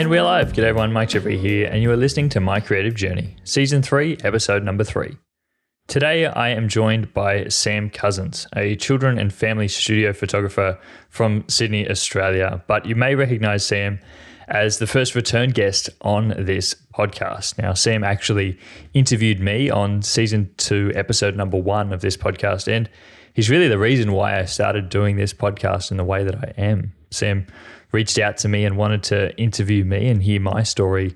And we're live. G'day everyone, Mike Jeffrey here, and you are listening to My Creative Journey, Season 3, Episode number 3. Today I am joined by Sam Cousins, a children and family studio photographer from Sydney, Australia. But you may recognize Sam as the first return guest on this podcast. Now, Sam actually interviewed me on Season 2, Episode number 1 of this podcast, and he's really the reason why I started doing this podcast in the way that I am. Sam reached out to me and wanted to interview me and hear my story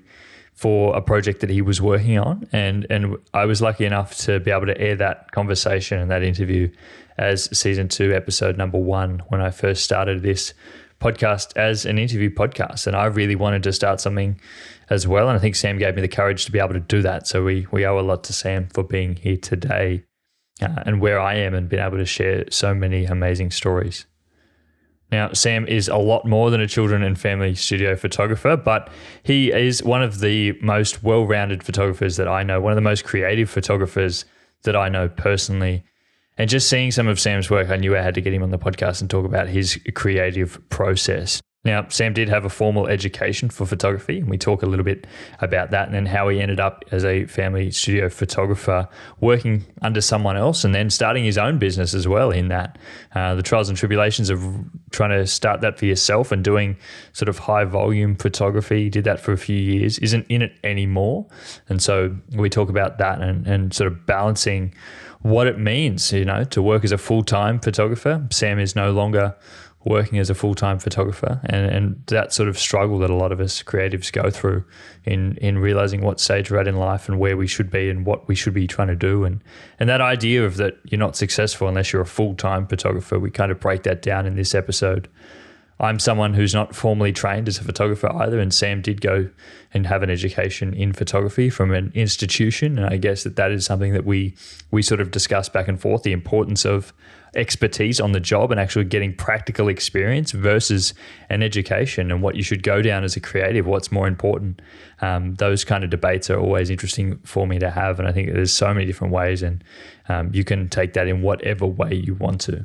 for a project that he was working on. And I was lucky enough to be able to air that conversation and that interview as Season 2, Episode number 1, when I first started this podcast as an interview podcast. And I really wanted to start something as well. And I think Sam gave me the courage to be able to do that. So we owe a lot to Sam for being here today and where I am and being able to share so many amazing stories. Now, Sam is a lot more than a children and family studio photographer, but he is one of the most well-rounded photographers that I know, one of the most creative photographers that I know personally. And just seeing some of Sam's work, I knew I had to get him on the podcast and talk about his creative process. Now, Sam did have a formal education for photography, and we talk a little bit about that and then how he ended up as a family studio photographer working under someone else and then starting his own business as well in that. The trials and tribulations of trying to start that for yourself and doing sort of high volume photography, he did that for a few years, isn't in it anymore. And so we talk about that and sort of balancing what it means, to work as a full-time photographer. Sam is no longer working as a full-time photographer and that sort of struggle that a lot of us creatives go through in realizing what stage we're at in life and where we should be and what we should be trying to do. And that idea of that you're not successful unless you're a full-time photographer, we kind of break that down in this episode. I'm someone who's not formally trained as a photographer either, and Sam did go and have an education in photography from an institution, and I guess that is something that we sort of discuss back and forth, the importance of expertise on the job and actually getting practical experience versus an education and what you should go down as a creative, what's more important. Those kind of debates are always interesting for me to have, and I think there's so many different ways, and you can take that in whatever way you want to.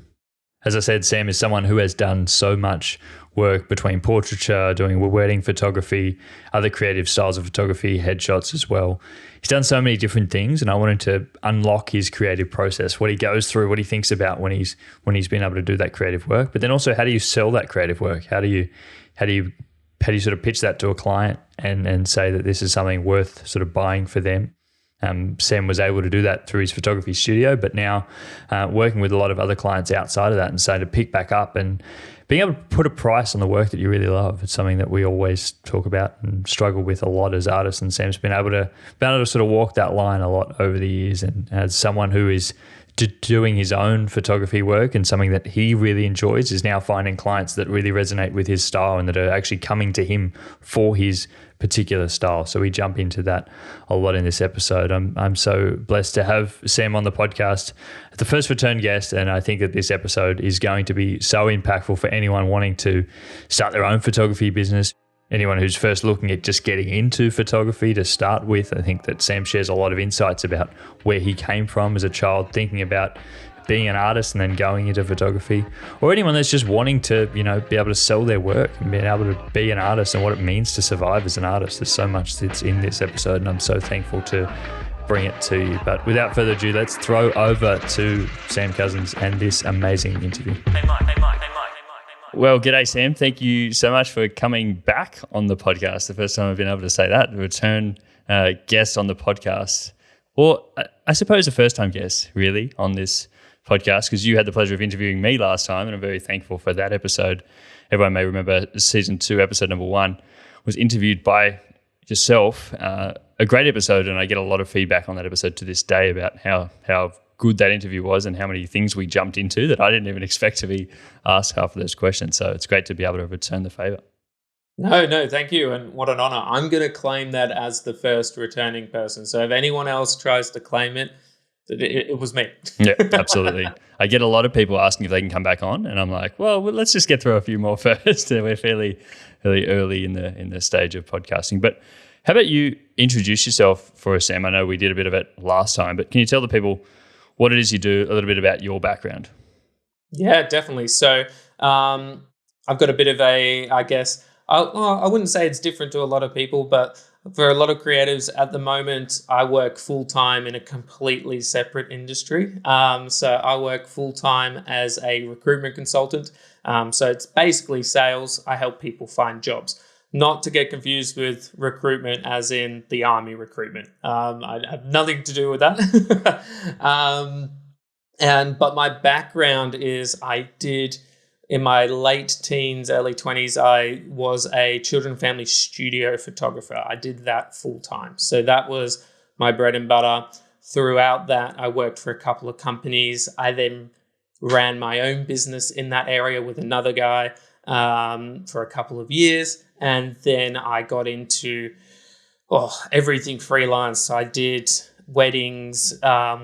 As I said, Sam is someone who has done so much work between portraiture, doing wedding photography, other creative styles of photography, headshots as well. He's done so many different things, and I wanted to unlock his creative process, what he goes through, what he thinks about when he's been able to do that creative work. But then also, how do you sell that creative work? How do you sort of pitch that to a client and say that this is something worth sort of buying for them? Sam was able to do that through his photography studio, but now working with a lot of other clients outside of that and starting to pick back up and being able to put a price on the work that you really love. It's something that we always talk about and struggle with a lot as artists, and Sam's been able to sort of walk that line a lot over the years. And as someone who is doing his own photography work and something that he really enjoys, is now finding clients that really resonate with his style and that are actually coming to him for his particular style. So we jump into that a lot in this episode. I'm so blessed to have Sam on the podcast, the first return guest, and I think that this episode is going to be so impactful for anyone wanting to start their own photography business, anyone who's first looking at just getting into photography to start with. I think that Sam shares a lot of insights about where he came from as a child, thinking about being an artist and then going into photography, or anyone that's just wanting to, be able to sell their work and being able to be an artist and what it means to survive as an artist. There's so much that's in this episode, and I'm so thankful to bring it to you. But without further ado, let's throw over to Sam Cousins and this amazing interview. Hey Mike. Well, g'day Sam. Thank you so much for coming back on the podcast. The first time I've been able to say that, return guest on the podcast, or I suppose a first-time guest really on this podcast, because you had the pleasure of interviewing me last time, and I'm very thankful for that episode. Everyone may remember Season 2, Episode number 1 was interviewed by yourself. A great episode, and I get a lot of feedback on that episode to this day about how good that interview was and how many things we jumped into that I didn't even expect to be asked half of those questions. So it's great to be able to return the favor. No, thank you. And what an honor. I'm going to claim that as the first returning person. So if anyone else tries to claim it, it was me. Yeah, absolutely. I get a lot of people asking if they can come back on, and I'm like, well, let's just get through a few more first. We're fairly early in the stage of podcasting. But how about you introduce yourself for us, Sam? I know we did a bit of it last time, but can you tell the people what it is you do, a little bit about your background? Yeah, definitely. So I've got a bit of I wouldn't say it's different to a lot of people, but for a lot of creatives at the moment, I work full time in a completely separate industry. So I work full time as a recruitment consultant. So it's basically sales. I help people find jobs. Not to get confused with recruitment as in the army recruitment. I have nothing to do with that. But my background is in my late teens, early 20s, I was a children and family studio photographer. I did that full time. So that was my bread and butter. Throughout that, I worked for a couple of companies. I then ran my own business in that area with another guy for a couple of years. And then I got into everything freelance. So I did weddings.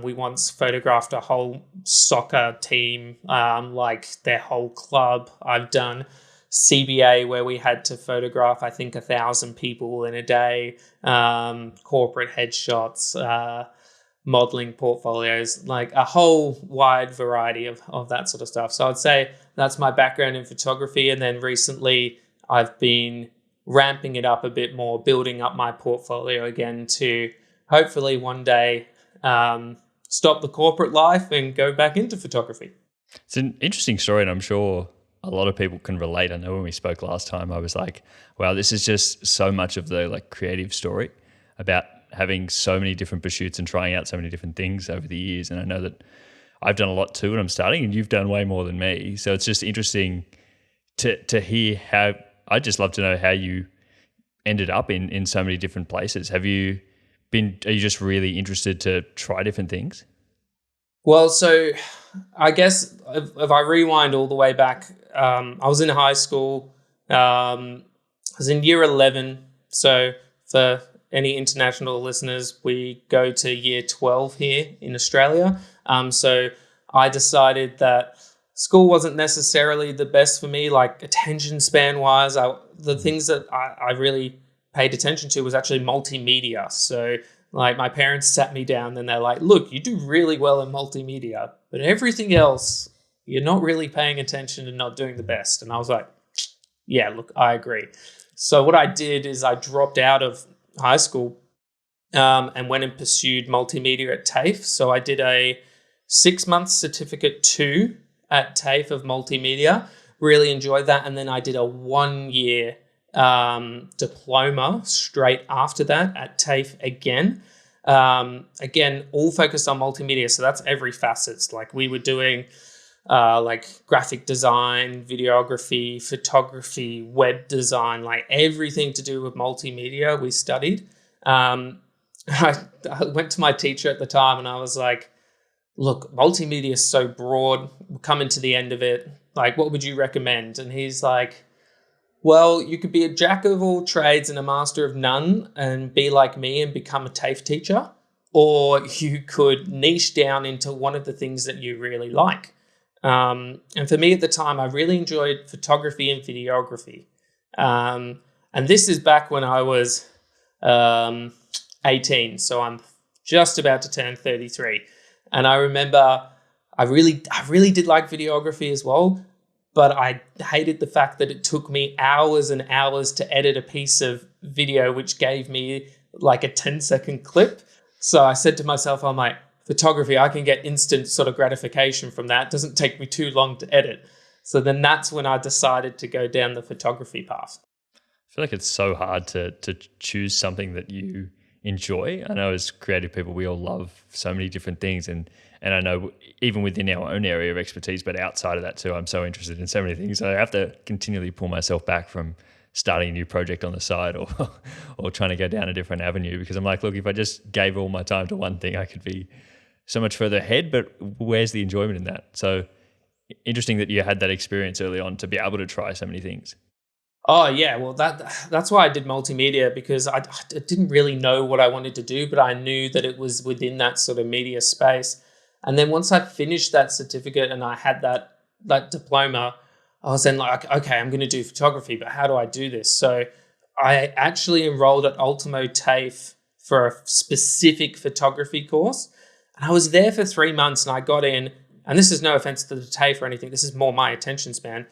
We once photographed a whole soccer team, like their whole club. I've done CBA where we had to photograph, I think, 1,000 people in a day, corporate headshots, modeling portfolios, like a whole wide variety of that sort of stuff. So I'd say that's my background in photography. And then recently I've been ramping it up a bit more, building up my portfolio again to hopefully one day stop the corporate life and go back into photography. It's an interesting story, and I'm sure a lot of people can relate. I know when we spoke last time, I was like, wow, this is just so much of the like creative story about having so many different pursuits and trying out so many different things over the years. And I know that I've done a lot too when I'm starting, and you've done way more than me. So it's just interesting to hear how. I'd just love to know how you ended up in so many different places. Are you just really interested to try different things? Well, so I guess if I rewind all the way back, I was in high school. I was in year 11. So for any international listeners, we go to year 12 here in Australia. So I decided that school wasn't necessarily the best for me, like attention span wise. The things that I really paid attention to was actually multimedia. So like my parents sat me down and they're like, look, you do really well in multimedia, but everything else, you're not really paying attention and not doing the best. And I was like, yeah, look, I agree. So what I did is I dropped out of high school and went and pursued multimedia at TAFE. So I did a 6-month certificate 2 at TAFE of multimedia. Really enjoyed that. And then I did a 1-year diploma straight after that at TAFE again. Again, all focused on multimedia. So that's every facets. Like we were doing like graphic design, videography, photography, web design, like everything to do with multimedia we studied. I went to my teacher at the time and I was like, look, multimedia is so broad. We're coming to the end of it. Like, what would you recommend? And he's like, well, you could be a jack of all trades and a master of none and be like me and become a TAFE teacher. Or you could niche down into one of the things that you really like. And for me at the time, I really enjoyed photography and videography. And this is back when I was 18. So I'm just about to turn 33. And I remember I really did like videography as well, but I hated the fact that it took me hours and hours to edit a piece of video, which gave me like a 10-second clip. So I said to myself, I'm like, photography, I can get instant sort of gratification from that. It doesn't take me too long to edit. So then that's when I decided to go down the photography path. I feel like it's so hard to choose something that you enjoy. I know as creative people, we all love so many different things. And I know even within our own area of expertise, but outside of that too, I'm so interested in so many things. So I have to continually pull myself back from starting a new project on the side or trying to go down a different avenue, because I'm like, look, if I just gave all my time to one thing, I could be so much further ahead, but where's the enjoyment in that? So interesting that you had that experience early on to be able to try so many things. Oh yeah, well that's why I did multimedia, because I didn't really know what I wanted to do, but I knew that it was within that sort of media space. And then once I finished that certificate and I had that diploma, I was then like, okay, I'm going to do photography, but how do I do this? So I actually enrolled at Ultimo TAFE for a specific photography course. And I was there for 3 months and I got in, and this is no offense to the TAFE or anything, this is more my attention span,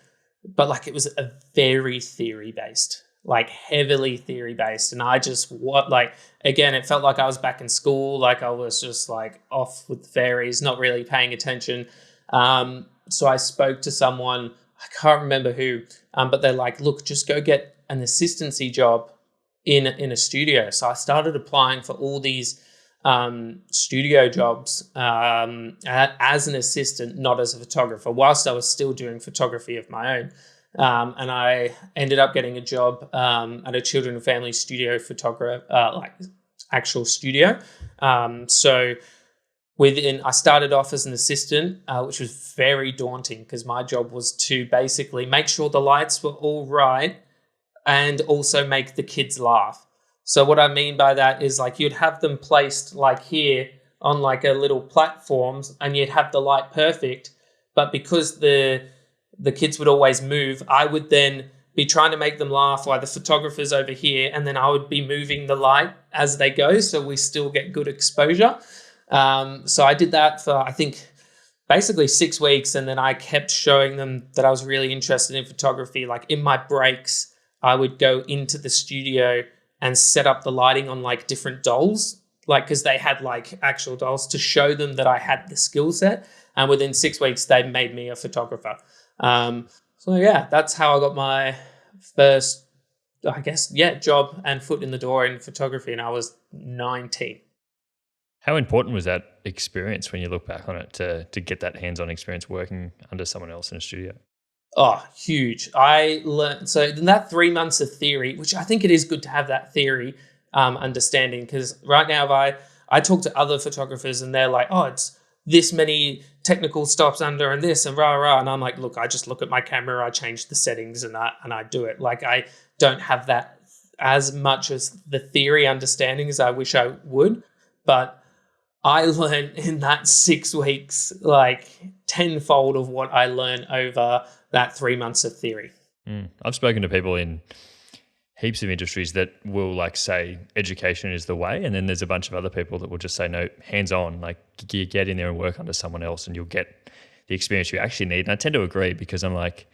but like it was a very theory-based like heavily theory based. And I just again, it felt like I was back in school, like I was just like off with the fairies, not really paying attention. So I spoke to someone, I can't remember who, but they're like, look, just go get an assistancy job in a studio. So I started applying for all these studio jobs as an assistant, not as a photographer, whilst I was still doing photography of my own. And I ended up getting a job at a children and family studio photographer, like actual studio. So I started off as an assistant, which was very daunting because my job was to basically make sure the lights were all right and also make the kids laugh. So what I mean by that is like you'd have them placed like here on like a little platforms and you'd have the light perfect. But because the kids would always move, I would then be trying to make them laugh while the photographer's over here, and then I would be moving the light as they go so we still get good exposure. So I did that for, I think, basically 6 weeks, and then I kept showing them that I was really interested in photography. Like in my breaks, I would go into the studio and set up the lighting on like different dolls, like because they had like actual dolls, to show them that I had the skill set. And within 6 weeks, they made me a photographer. So yeah, that's how I got my first, I guess, job and foot in the door in photography. And I was 19. How important was that experience when you look back on it to get that hands-on experience working under someone else in a studio? Oh, huge. I learned, so in that 3 months of theory, which I think it is good to have that theory understanding, because right now if I talk to other photographers and they're like, oh, it's this many technical stops under and this and rah. And I'm like, look, I just look at my camera, I change the settings and I do it. Like I don't have that as much as the theory understanding as I wish I would. But I learned in that 6 weeks, like tenfold of what I learned over that 3 months of theory. I've spoken to people in heaps of industries that will like say education is the way, and then there's a bunch of other people that will just say no, hands-on, like you get in there and work under someone else and you'll get the experience you actually need. And I tend to agree, because I'm like,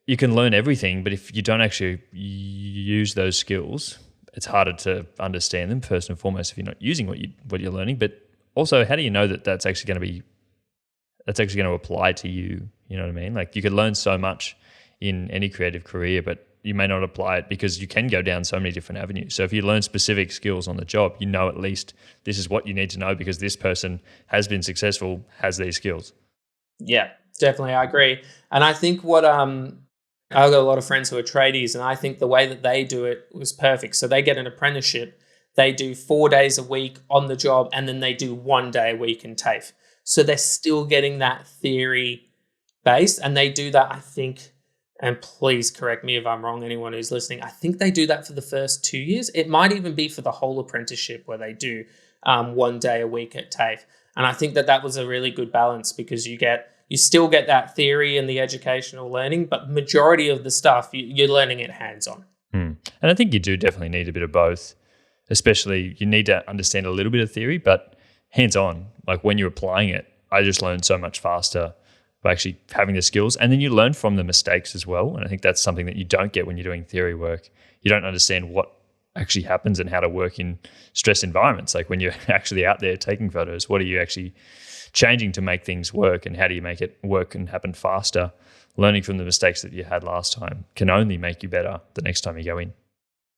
you can learn everything, but if you don't actually use those skills, it's harder to understand them first and foremost if you're not using what you're learning. But also, how do you know that that's actually going to apply to you? You know what I mean? Like you could learn so much in any creative career, but you may not apply it because you can go down so many different avenues. So if you learn specific skills on the job, you know at least this is what you need to know because this person has been successful, has these skills. Yeah, definitely. I agree. And I think what I've got a lot of friends who are tradies, and I think the way that they do it was perfect. So they get an apprenticeship, they do 4 days a week on the job, and then they do 1 day a week in TAFE. So they're still getting that theory based, and they do that, I think, and please correct me if I'm wrong, anyone who's listening, I think they do that for the first 2 years. It might even be for the whole apprenticeship where they do 1 day a week at TAFE. And I think that was a really good balance, because you still get that theory and the educational learning, but majority of the stuff, you're learning it hands-on. And I think you do definitely need a bit of both, especially you need to understand a little bit of theory, but hands-on, like when you're applying it, I just learned so much faster by actually having the skills. And then you learn from the mistakes as well. And I think that's something that you don't get when you're doing theory work. You don't understand what actually happens and how to work in stress environments. Like when you're actually out there taking photos, what are you actually changing to make things work, and how do you make it work and happen faster? Learning from the mistakes that you had last time can only make you better the next time you go in.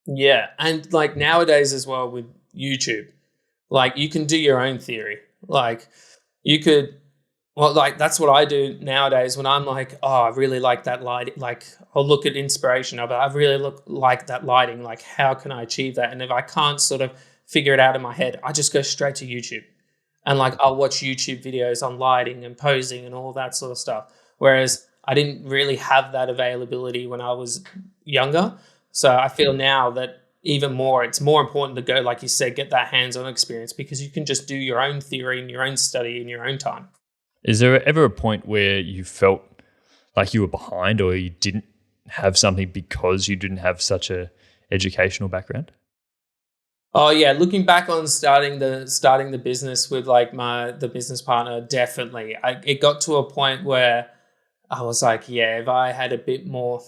Yeah. And like nowadays as well with YouTube, like you can do your own theory. Like you could, well, like that's what I do nowadays when I'm like, oh, I really like that light. Like I'll look at inspiration. But I really like that lighting. Like how can I achieve that? And if I can't sort of figure it out in my head, I just go straight to YouTube. And like I'll watch YouTube videos on lighting and posing and all that sort of stuff. Whereas I didn't really have that availability when I was younger. So I feel now that even more, it's more important to go, like you said, get that hands-on experience, because you can just do your own theory and your own study in your own time. Is there ever a point where you felt like you were behind or you didn't have something because you didn't have such a educational background? Oh yeah, looking back on starting the business with like the business partner, definitely. It got to a point where I was like, yeah, if I had a bit more,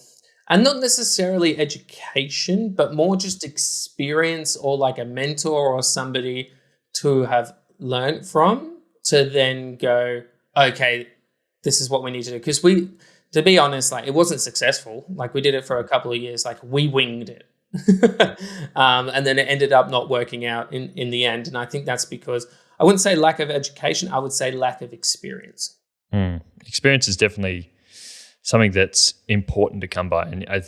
And not necessarily education, but more just experience or like a mentor or somebody to have learned from to then go, okay, this is what we need to do. Because to be honest, like it wasn't successful. Like we did it for a couple of years, like we winged it. And then it ended up not working out in the end. And I think that's because I wouldn't say lack of education, I would say lack of experience. Experience is definitely something that's important to come by. And I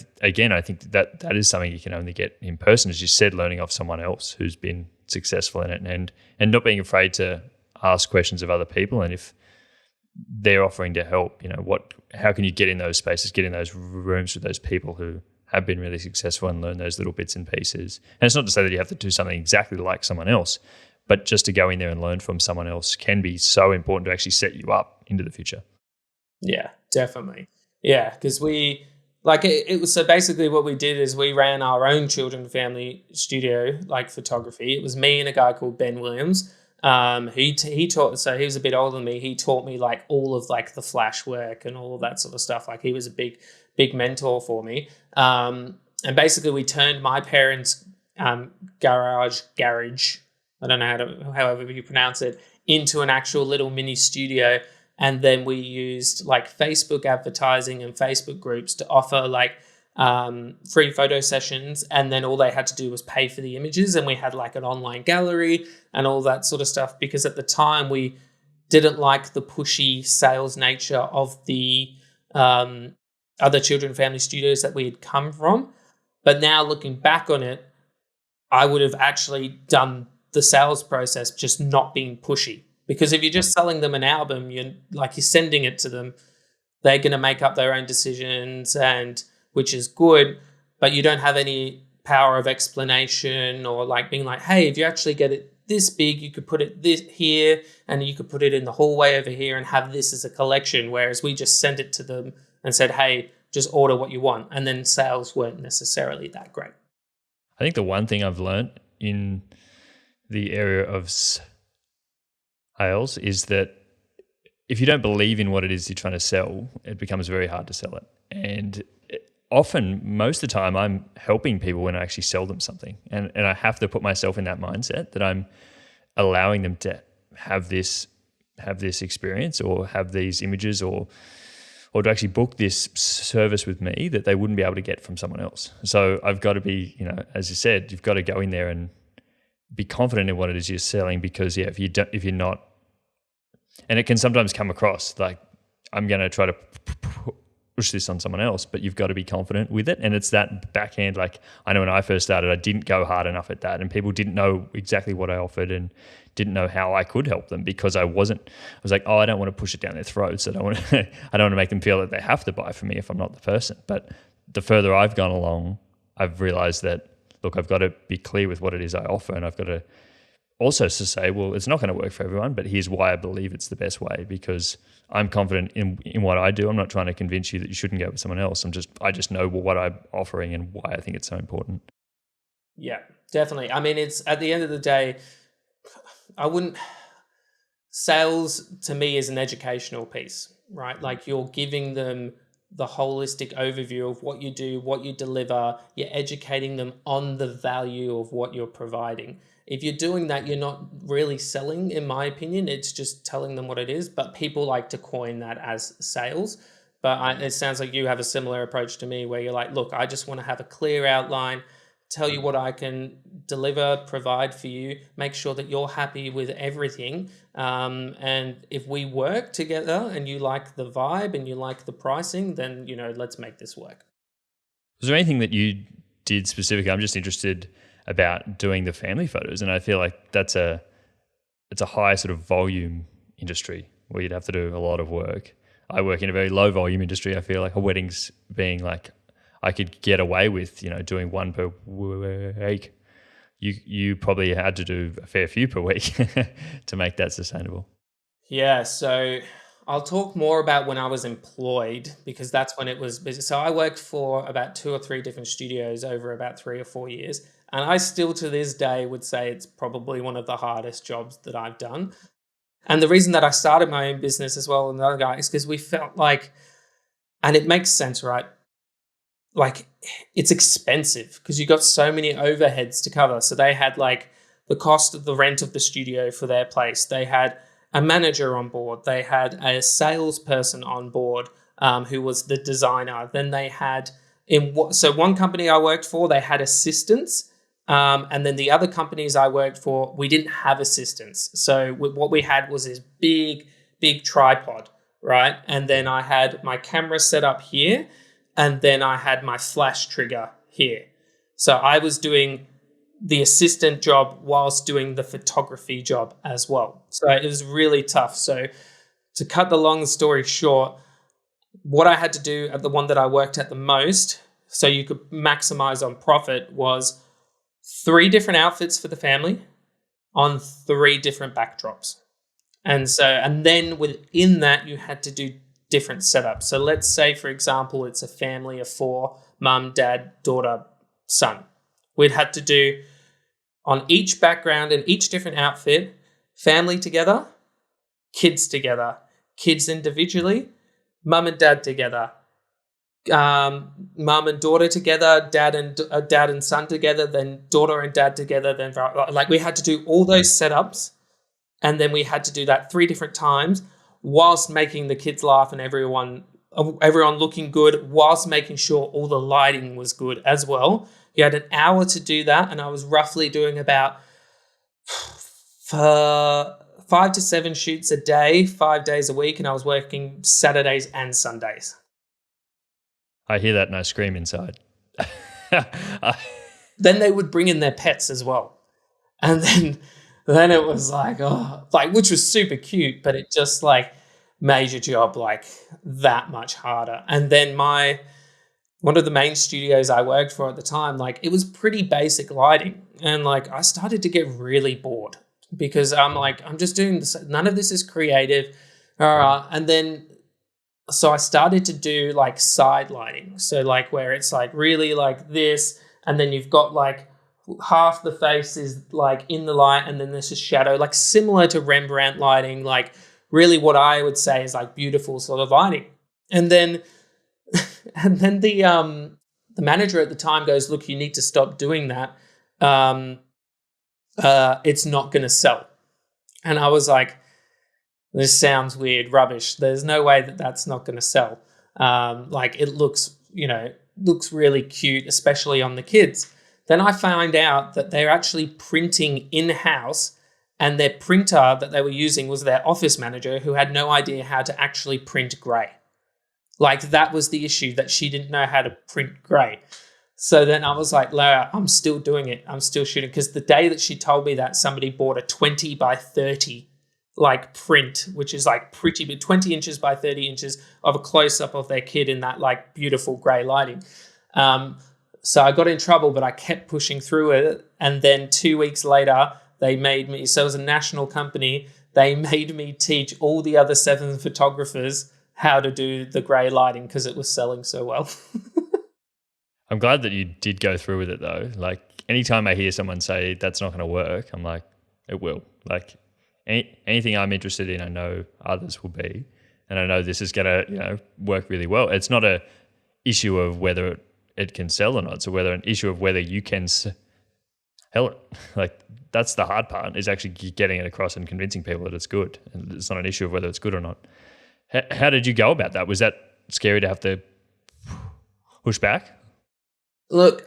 think that is something you can only get in person, as you said, learning off someone else who's been successful in it, and not being afraid to ask questions of other people. And if they're offering to help, how can you get in those spaces, get in those rooms with those people who have been really successful and learn those little bits and pieces. And it's not to say that you have to do something exactly like someone else, but just to go in there and learn from someone else can be so important to actually set you up into the future. Yeah, definitely. Yeah, because it was, so basically what we did is we ran our own children family studio, like photography. It was me and a guy called Ben Williams. He taught, so he was a bit older than me. He taught me like all of like the flash work and all of that sort of stuff. Like he was a big mentor for me. And basically we turned my parents' garage, I don't know however you pronounce it, into an actual little mini studio. And then we used like Facebook advertising and Facebook groups to offer like free photo sessions. And then all they had to do was pay for the images. And we had like an online gallery and all that sort of stuff, because at the time we didn't like the pushy sales nature of the other children family studios that we had come from. But now looking back on it, I would have actually done the sales process just not being pushy. Because if you're just selling them an album, you're sending it to them, they're going to make up their own decisions, and which is good, but you don't have any power of explanation or like being like, hey, if you actually get it this big, you could put it this here and you could put it in the hallway over here and have this as a collection. Whereas we just sent it to them and said, hey, just order what you want. And then sales weren't necessarily that great. I think the one thing I've learned in the area of sales is that if you don't believe in what it is you're trying to sell, it becomes very hard to sell it. And often, most of the time, I'm helping people when I actually sell them something. And I have to put myself in that mindset that I'm allowing them to have this experience or have these images or to actually book this service with me that they wouldn't be able to get from someone else. So I've got to be, as you said, you've got to go in there and be confident in what it is you're selling, because if you're not, and it can sometimes come across like I'm going to try to push this on someone else, but you've got to be confident with it. And it's that backhand. Like I know when I first started, I didn't go hard enough at that, and people didn't know exactly what I offered and didn't know how I could help them, because I was like, oh, I don't want to push it down their throats. I don't want to make them feel that they have to buy from me if I'm not the person. But the further I've gone along, I've realized that, look, I've got to be clear with what it is I offer, and I've got to also to say, well, it's not going to work for everyone, but here's why I believe it's the best way, because I'm confident in what I do. I'm not trying to convince you that you shouldn't go with someone else. I just know what I'm offering and why I think it's so important. Yeah, definitely. I mean, it's at the end of the day, sales to me is an educational piece, right? Like you're giving them the holistic overview of what you do, what you deliver. You're educating them on the value of what you're providing. If you're doing that, you're not really selling, in my opinion. It's just telling them what it is. But people like to coin that as sales. But it sounds like you have a similar approach to me, where you're like, look, I just want to have a clear outline, tell you what I can deliver, provide for you, make sure that you're happy with everything. And if we work together and you like the vibe and you like the pricing, then, let's make this work. Was there anything that you did specifically? I'm just interested about doing the family photos, and I feel like it's a high sort of volume industry where you'd have to do a lot of work. I work in a very low volume industry. I feel like a wedding's being like, I could get away with, doing one per week. You probably had to do a fair few per week to make that sustainable. Yeah, so I'll talk more about when I was employed, because that's when it was busy. So I worked for about 2 or 3 different studios over about 3 or 4 years. And I still to this day would say it's probably one of the hardest jobs that I've done. And the reason that I started my own business as well, and the other guy, is because we felt like, and it makes sense, right? like it's expensive because you got so many overheads to cover. So they had like the cost of the rent of the studio for their place. They had a manager on board. They had a salesperson on board who was the designer. Then they had so one company I worked for, they had assistants. And then the other companies I worked for, we didn't have assistants. So what we had was this big tripod, right? And then I had my camera set up here, and then I had my flash trigger here. So I was doing the assistant job whilst doing the photography job as well. So it was really tough. So to cut the long story short, what I had to do at the one that I worked at the most, so you could maximize on profit, was 3 different outfits for the family on 3 different backdrops. And then within that, you had to do different setups. So let's say, for example, it's a family of 4, mum, dad, daughter, son. We'd had to do on each background and each different outfit, family together, kids individually, mum and dad together, mum and daughter together, dad and son together, then daughter and dad together, then like we had to do all those setups, and then we had to do that 3 different times whilst making the kids laugh and everyone looking good, whilst making sure all the lighting was good as well. You had an hour to do that, and I was roughly doing about 5 to 7 shoots a day, 5 days a week, and I was working Saturdays and Sundays. I hear that and I scream inside. Then they would bring in their pets as well. And then it was like, which was super cute, but it just like made your job like that much harder. And then one of the main studios I worked for at the time, like it was pretty basic lighting. And like I started to get really bored because I'm like, I'm just doing this. None of this is creative. And then so I started to do like side lighting. So like where it's like really like this, and then you've got like half the face is like in the light, and then there's a shadow, like similar to Rembrandt lighting, like really what I would say is like beautiful sort of lighting. And then the manager at the time goes, look, you need to stop doing that. It's not going to sell. And I was like, this sounds weird, rubbish. There's no way that that's not going to sell. Like it looks really cute, especially on the kids. Then I found out that they're actually printing in-house, and their printer that they were using was their office manager who had no idea how to actually print grey. Like that was the issue, that she didn't know how to print grey. So then I was like, Lara, I'm still doing it. I'm still shooting. Because the day that she told me that, somebody bought a 20 by 30 like print, which is like pretty big, 20 inches by 30 inches of a close-up of their kid in that like beautiful grey lighting. So I got in trouble, but I kept pushing through it. And then 2 weeks later, they made me, so it was a national company, they made me teach all the other 7 photographers how to do the grey lighting because it was selling so well. I'm glad that you did go through with it though. Like anytime I hear someone say that's not going to work, I'm like, it will. Like anything I'm interested in, I know others will be, and I know this is going to work really well. It's not a issue of whether it can sell or not. It's an issue of whether you can sell it. Like that's the hard part, is actually getting it across and convincing people that it's good. And it's not an issue of whether it's good or not. How did you go about that? Was that scary to have to push back? Look,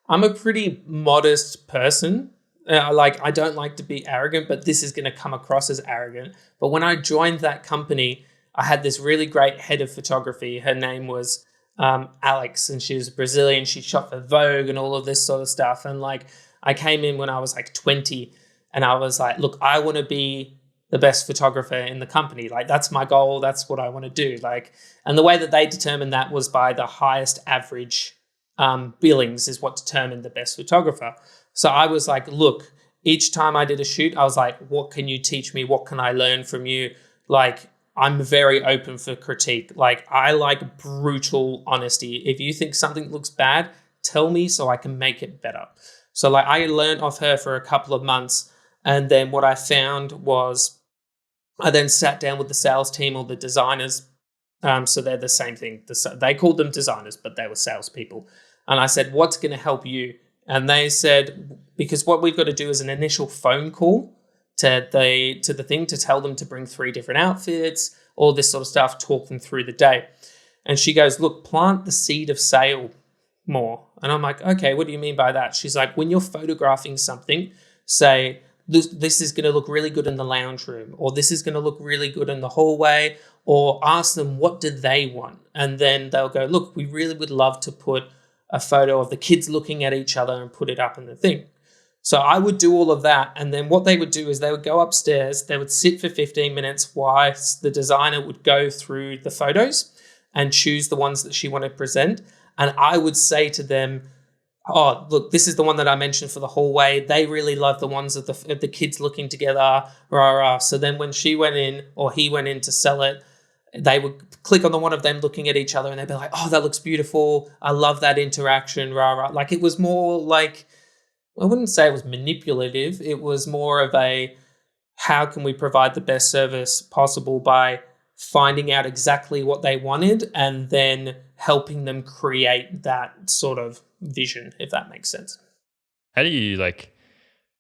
I'm a pretty modest person. I don't like to be arrogant, but this is going to come across as arrogant. But when I joined that company, I had this really great head of photography. Her name was Alex, and she was Brazilian. She shot for Vogue and all of this sort of stuff. And like, I came in when I was like 20, and I was like, look, I want to be the best photographer in the company. Like that's my goal. That's what I want to do. Like, and the way that they determined that was by the highest average billings is what determined the best photographer. So I was like, look, each time I did a shoot, I was like, what can you teach me? What can I learn from you? Like, I'm very open for critique. Like, I like brutal honesty. If you think something looks bad, tell me so I can make it better. So like, I learned off her for a couple of months. And then what I found was I then sat down with the sales team or the designers, So they're the same thing. They called them designers, but they were salespeople. And I said, what's going to help you? And they said, because what we've got to do is an initial phone call to the thing to tell them to bring 3 different outfits, all this sort of stuff, talk them through the day. And she goes, look, plant the seed of sale more. And I'm like, okay, what do you mean by that? She's like, when you're photographing something, say, this is going to look really good in the lounge room, or this is going to look really good in the hallway, or ask them, what do they want? And then they'll go, look, we really would love to put a photo of the kids looking at each other and put it up in the thing. So I would do all of that. And then what they would do is they would go upstairs, they would sit for 15 minutes whilst the designer would go through the photos and choose the ones that she wanted to present. And I would say to them, oh, look, this is the one that I mentioned for the hallway. They really love the ones of the kids looking together. Rah, rah. So then when she went in or he went in to sell it, they would click on the one of them looking at each other and they'd be like, oh, that looks beautiful. I love that interaction. Rah, rah. Like it was more like, I wouldn't say it was manipulative. It was more of a, how can we provide the best service possible by finding out exactly what they wanted and then helping them create that sort of vision, if that makes sense. How do you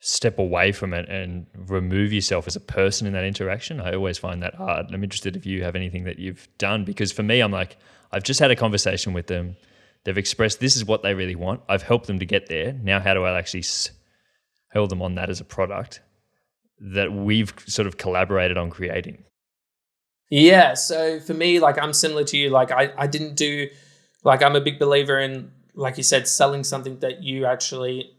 step away from it and remove yourself as a person in that interaction? I always find that hard. I'm interested if you have anything that you've done, because for me, I'm like, I've just had a conversation with them. They've expressed this is what they really want. I've helped them to get there. Now, how do I actually hold them on that as a product that we've sort of collaborated on creating? Yeah. So for me, I'm similar to you. I didn't do, I'm a big believer in, like you said, selling something that you actually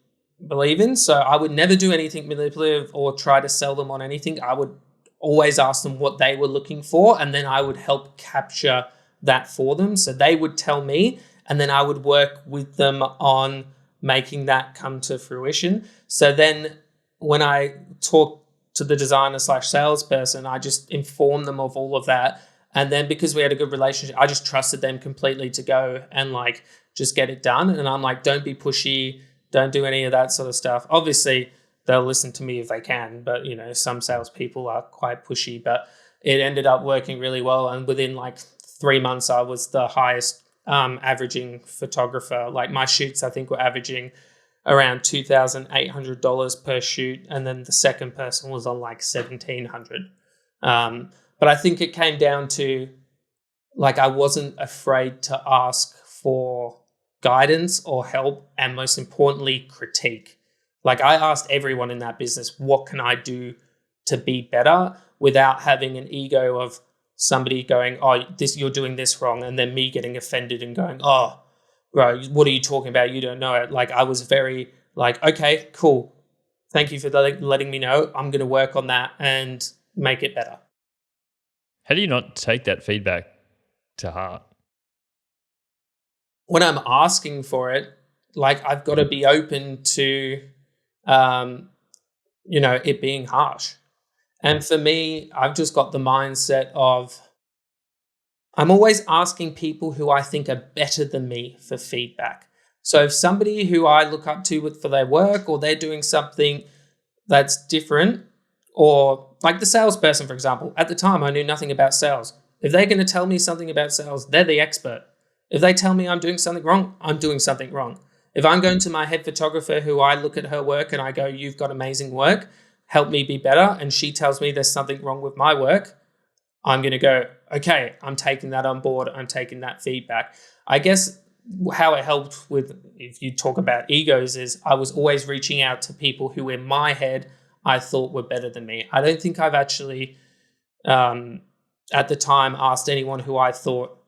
believe in. So I would never do anything manipulative or try to sell them on anything. I would always ask them what they were looking for, and then I would help capture that for them. So they would tell me, and then I would work with them on making that come to fruition. So then when I talk to the designer / salesperson, I just inform them of all of that. And then because we had a good relationship, I just trusted them completely to go and just get it done. And I'm like, don't be pushy. Don't do any of that sort of stuff. Obviously, they'll listen to me if they can, but some salespeople are quite pushy. But it ended up working really well, and within 3 months, I was the highest averaging photographer. My shoots, I think, were averaging around $2,800 per shoot, and then the second person was on $1,700. But I think it came down to I wasn't afraid to ask for guidance or help, and most importantly, critique. I asked everyone in that business, what can I do to be better, without having an ego of somebody going, oh, you're doing this wrong, and then me getting offended and going, oh, bro, what are you talking about? You don't know it. I was very okay, cool. Thank you for letting me know. I'm going to work on that and make it better. How do you not take that feedback to heart? When I'm asking for it, I've got to be open to, it being harsh. And for me, I've just got the mindset of, I'm always asking people who I think are better than me for feedback. So if somebody who I look up to for their work, or they're doing something that's different, or the salesperson, for example, at the time I knew nothing about sales. If they're going to tell me something about sales, they're the expert. If they tell me I'm doing something wrong, I'm doing something wrong. If I'm going to my head photographer who I look at her work and I go, you've got amazing work, help me be better, and she tells me there's something wrong with my work, I'm going to go, okay, I'm taking that on board. I'm taking that feedback. I guess how it helped with, if you talk about egos, is I was always reaching out to people who in my head I thought were better than me. I don't think I've actually, at the time, asked anyone who I thought,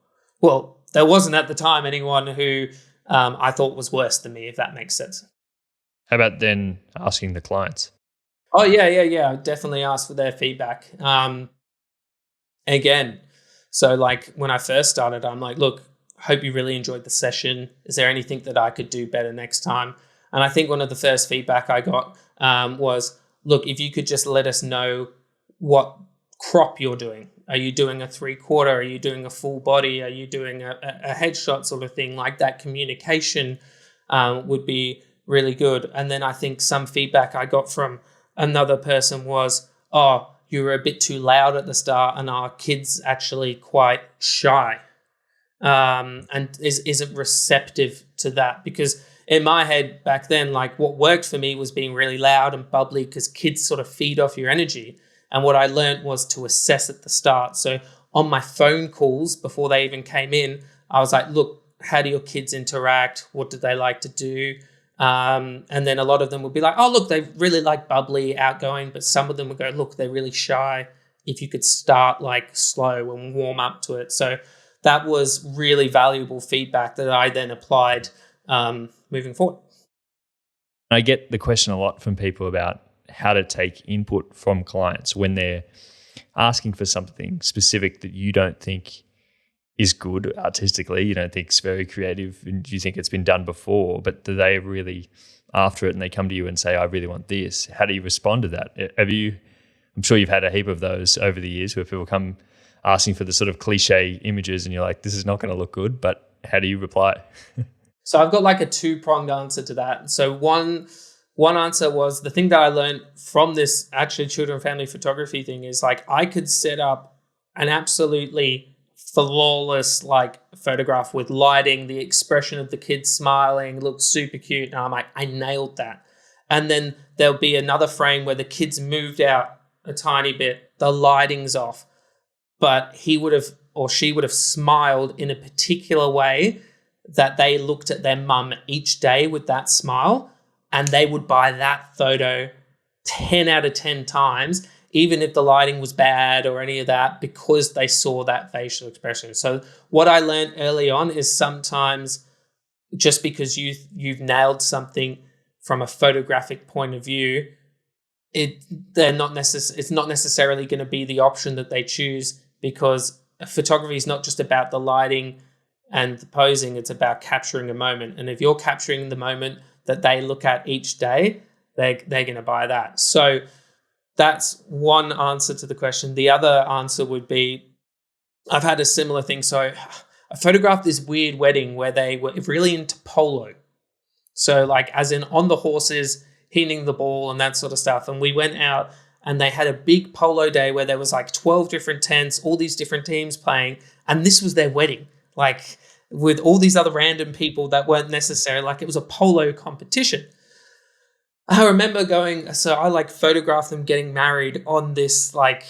well, there wasn't at the time anyone who I thought was worse than me, if that makes sense. How about then asking the clients? Oh, yeah. I definitely asked for their feedback. Again, so when I first started, I'm like, look, hope you really enjoyed the session. Is there anything that I could do better next time? And I think one of the first feedback I got was, look, if you could just let us know what crop you're doing. Are you doing a 3/4? Are you doing a full body? Are you doing a headshot sort of thing? That communication would be really good. And then I think some feedback I got from another person was, oh, you were a bit too loud at the start and our kid's actually quite shy, and isn't receptive to that. Because in my head back then, like what worked for me was being really loud and bubbly because kids sort of feed off your energy. And what I learned was to assess at the start. So on my phone calls before they even came in, I was like, look, how do your kids interact? What do they like to do? And then a lot of them would be like, oh, look, they really like bubbly, outgoing. But some of them would go, look, they're really shy. If you could start like slow and warm up to it. So that was really valuable feedback that I then applied moving forward. I get the question a lot from people about how to take input from clients when they're asking for something specific that you don't think is good artistically, you don't think it's very creative, and you think it's been done before, but do they really after it and they come to you and say, I really want this? How do you respond to that? I'm sure you've had a heap of those over the years where people come asking for the sort of cliche images and you're like, this is not going to look good, but how do you reply? So I've got like a two-pronged answer to that. So one answer was the thing that I learned from this actually children and family photography thing is like I could set up an absolutely flawless like photograph with lighting, the expression of the kids smiling, looked super cute. And I'm like, I nailed that. And then there'll be another frame where the kids moved out a tiny bit, the lighting's off, but he would have or she would have smiled in a particular way that they looked at their mum each day with that smile, and they would buy that photo 10 out of 10 times, even if the lighting was bad or any of that, because they saw that facial expression. So what I learned early on is sometimes just because you've nailed something from a photographic point of view, it's not necessarily going to be the option that they choose, because photography is not just about the lighting and the posing, it's about capturing a moment. And if you're capturing the moment that they look at each day, they're going to buy that. So that's one answer to the question. The other answer would be, I've had a similar thing. So I photographed this weird wedding where they were really into polo. So like as in on the horses, hitting the ball and that sort of stuff. And we went out and they had a big polo day where there was like 12 different tents, all these different teams playing. And this was their wedding, like with all these other random people that weren't necessary. Like it was a polo competition. I remember going, so I like photographed them getting married on this like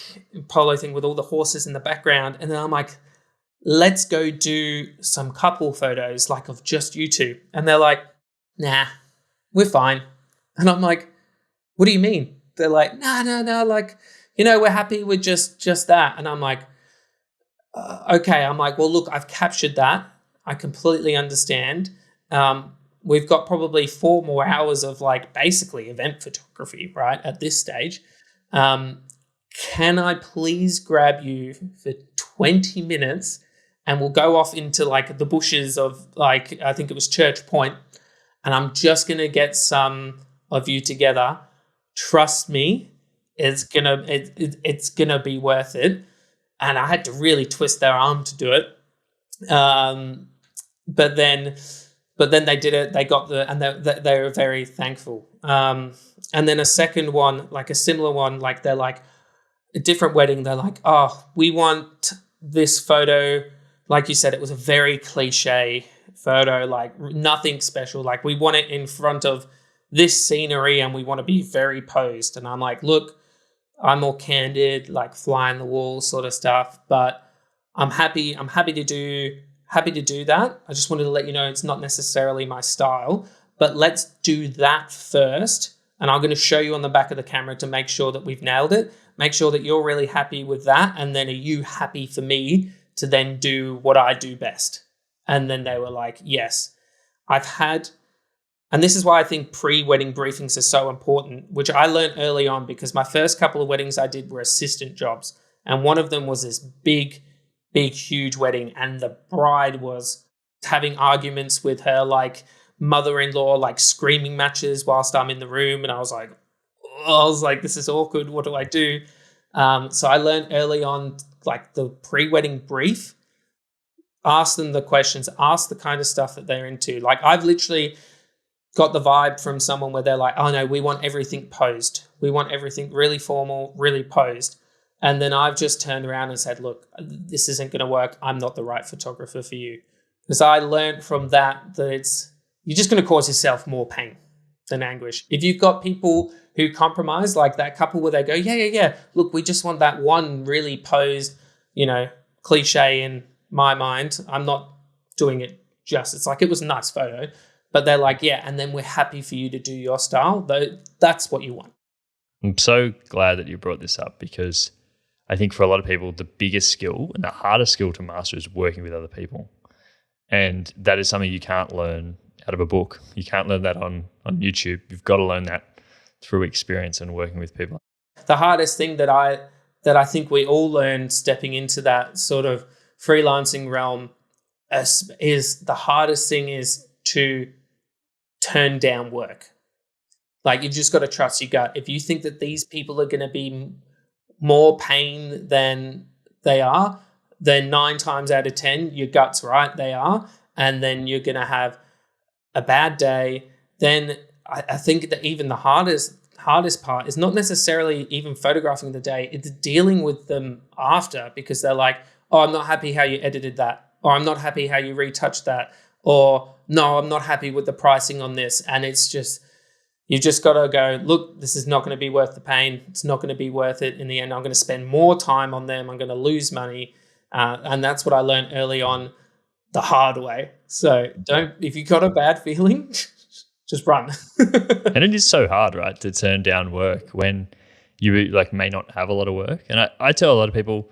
polo thing with all the horses in the background. And then I'm like, let's go do some couple photos like of just you two. And they're like, nah, we're fine. And I'm like, what do you mean? They're like, no, like, we're happy with just that. And I'm like, okay. I'm like, well, look, I've captured that. I completely understand. We've got probably 4 more hours of like basically event photography, right, at this stage. Can I please grab you for 20 minutes and we'll go off into like the bushes of like, I think it was Church Point, and I'm just going to get some of you together. Trust me, it's gonna be worth it. And I had to really twist their arm to do it. But then they did it. They got they were very thankful. And then a second one, like a similar one, like they're like a different wedding. They're like, oh, we want this photo. Like you said, it was a very cliche photo, like nothing special. Like we want it in front of this scenery and we want to be very posed. And I'm like, look, I'm more candid, like fly in the wall sort of stuff, but I'm happy to do that. I just wanted to let you know it's not necessarily my style, but let's do that first. And I'm going to show you on the back of the camera to make sure that we've nailed it. Make sure that you're really happy with that. And then are you happy for me to then do what I do best? And then they were like, yes. And this is why I think pre-wedding briefings are so important, which I learned early on because my first couple of weddings I did were assistant jobs. And one of them was this big, huge wedding. And the bride was having arguments with her like mother-in-law, like screaming matches whilst I'm in the room. And I was like, this is awkward. What do I do? So I learned early on, like the pre-wedding brief, ask them the questions, ask the kind of stuff that they're into. Like I've literally got the vibe from someone where they're like, oh no, we want everything posed. We want everything really formal, really posed. And then I've just turned around and said, look, this isn't going to work. I'm not the right photographer for you. Because I learned from that you're just going to cause yourself more pain than anguish. If you've got people who compromise, like that couple where they go, yeah, look, we just want that one really posed, cliche in my mind. I'm not doing it justice. Like, it was a nice photo, but they're like, yeah, and then we're happy for you to do your style. That's what you want. I'm so glad that you brought this up, because I think for a lot of people, the biggest skill and the hardest skill to master is working with other people. And that is something you can't learn out of a book. You can't learn that on YouTube. You've got to learn that through experience and working with people. The hardest thing that I think we all learn stepping into that sort of freelancing realm is the hardest thing is to turn down work. Like, you've just got to trust your gut. If you think that these people are going to be more pain than they are, then 9 times out of 10, your gut's right, they are. And then you're going to have a bad day. Then I think that even the hardest part is not necessarily even photographing the day. It's dealing with them after, because they're like, oh, I'm not happy how you edited that. Or I'm not happy how you retouched that. Or no, I'm not happy with the pricing on this. And it's just, you've just got to go, look, this is not going to be worth the pain. It's not going to be worth it. In the end, I'm going to spend more time on them. I'm going to lose money. And that's what I learned early on the hard way. So if you got a bad feeling, just run. And it is so hard, right, to turn down work when you may not have a lot of work. And I tell a lot of people,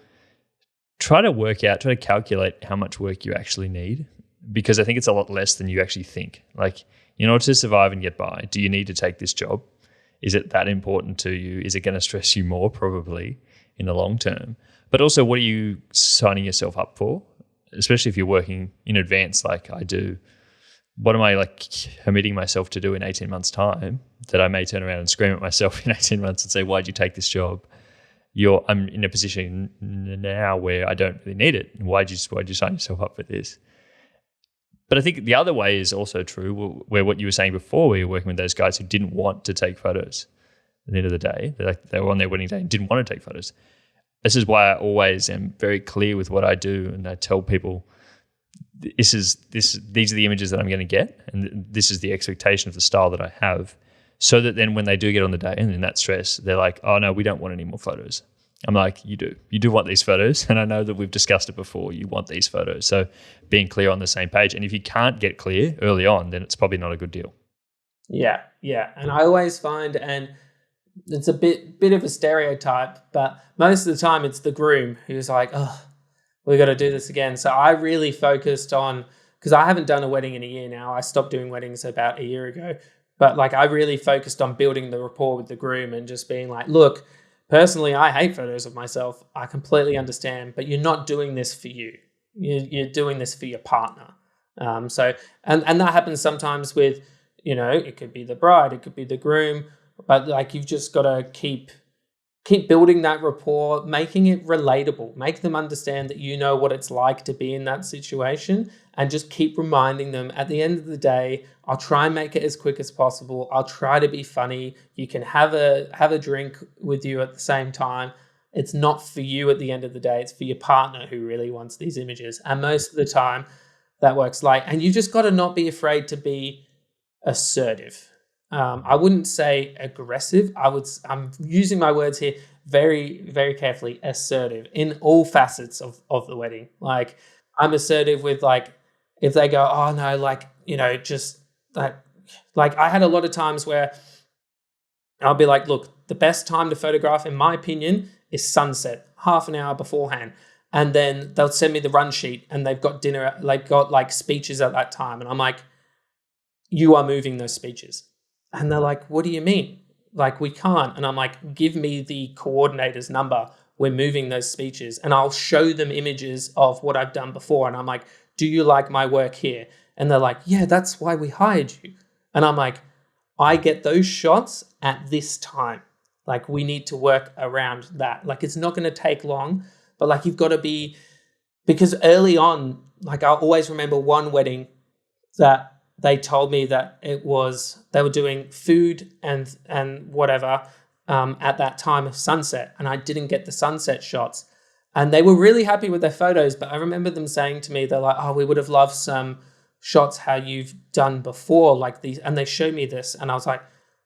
try to calculate how much work you actually need, because I think it's a lot less than you actually think. Like, in order to survive and get by, do you need to take this job? Is it that important to you? Is it going to stress you more? Probably in the long term. But also, what are you signing yourself up for? Especially if you're working in advance like I do. What am I committing myself to do in 18 months' time that I may turn around and scream at myself in 18 months and say, why'd you take this job? I'm in a position now where I don't really need it. Why'd you sign yourself up for this? But I think the other way is also true, where what you were saying before, where you're working with those guys who didn't want to take photos. At the end of the day, they were on their wedding day and didn't want to take photos. This is why I always am very clear with what I do, and I tell people, these are the images that I'm going to get, and this is the expectation of the style that I have, so that then when they do get on the day and in that stress, they're like, oh no, we don't want any more photos. I'm like, you do want these photos, and I know that we've discussed it before, you want these photos. So being clear on the same page, and if you can't get clear early on, then it's probably not a good deal. Yeah, and I always find, and it's a bit of a stereotype, but most of the time it's the groom who's like, oh, we got to do this again. So I really focused on, because I haven't done a wedding in a year now. I stopped doing weddings about a year ago. But I really focused on building the rapport with the groom and just being like, look, personally, I hate photos of myself. I completely understand, but you're not doing this for you. You're doing this for your partner. And that happens sometimes with, it could be the bride, it could be the groom, but you've just got to keep building that rapport, making it relatable, make them understand that you know what it's like to be in that situation, and just keep reminding them at the end of the day, I'll try and make it as quick as possible. I'll try to be funny. You can have a drink with you at the same time. It's not for you at the end of the day. It's for your partner who really wants these images. And most of the time that works. And you just got to not be afraid to be assertive. I wouldn't say aggressive. I'm using my words here very, very carefully. Assertive in all facets of the wedding. I'm assertive with if they go, oh no, just I had a lot of times where I'll be like, look, the best time to photograph, in my opinion, is sunset, half an hour beforehand. And then they'll send me the run sheet and they've got dinner, speeches at that time. And I'm like, you are moving those speeches. And they're like, what do you mean? We can't. And I'm like, give me the coordinator's number. We're moving those speeches. And I'll show them images of what I've done before. And I'm like, do you like my work here? And they're like, yeah, that's why we hired you. And I'm like, I get those shots at this time. We need to work around that. It's not going to take long, but you've got to be, because early on, I always remember one wedding that they told me that they were doing food and whatever, at that time of sunset, and I didn't get the sunset shots. And they were really happy with their photos, but I remember them saying to me, they're like, oh, we would have loved some shots how you've done before, like these. And they showed me this, and I was like,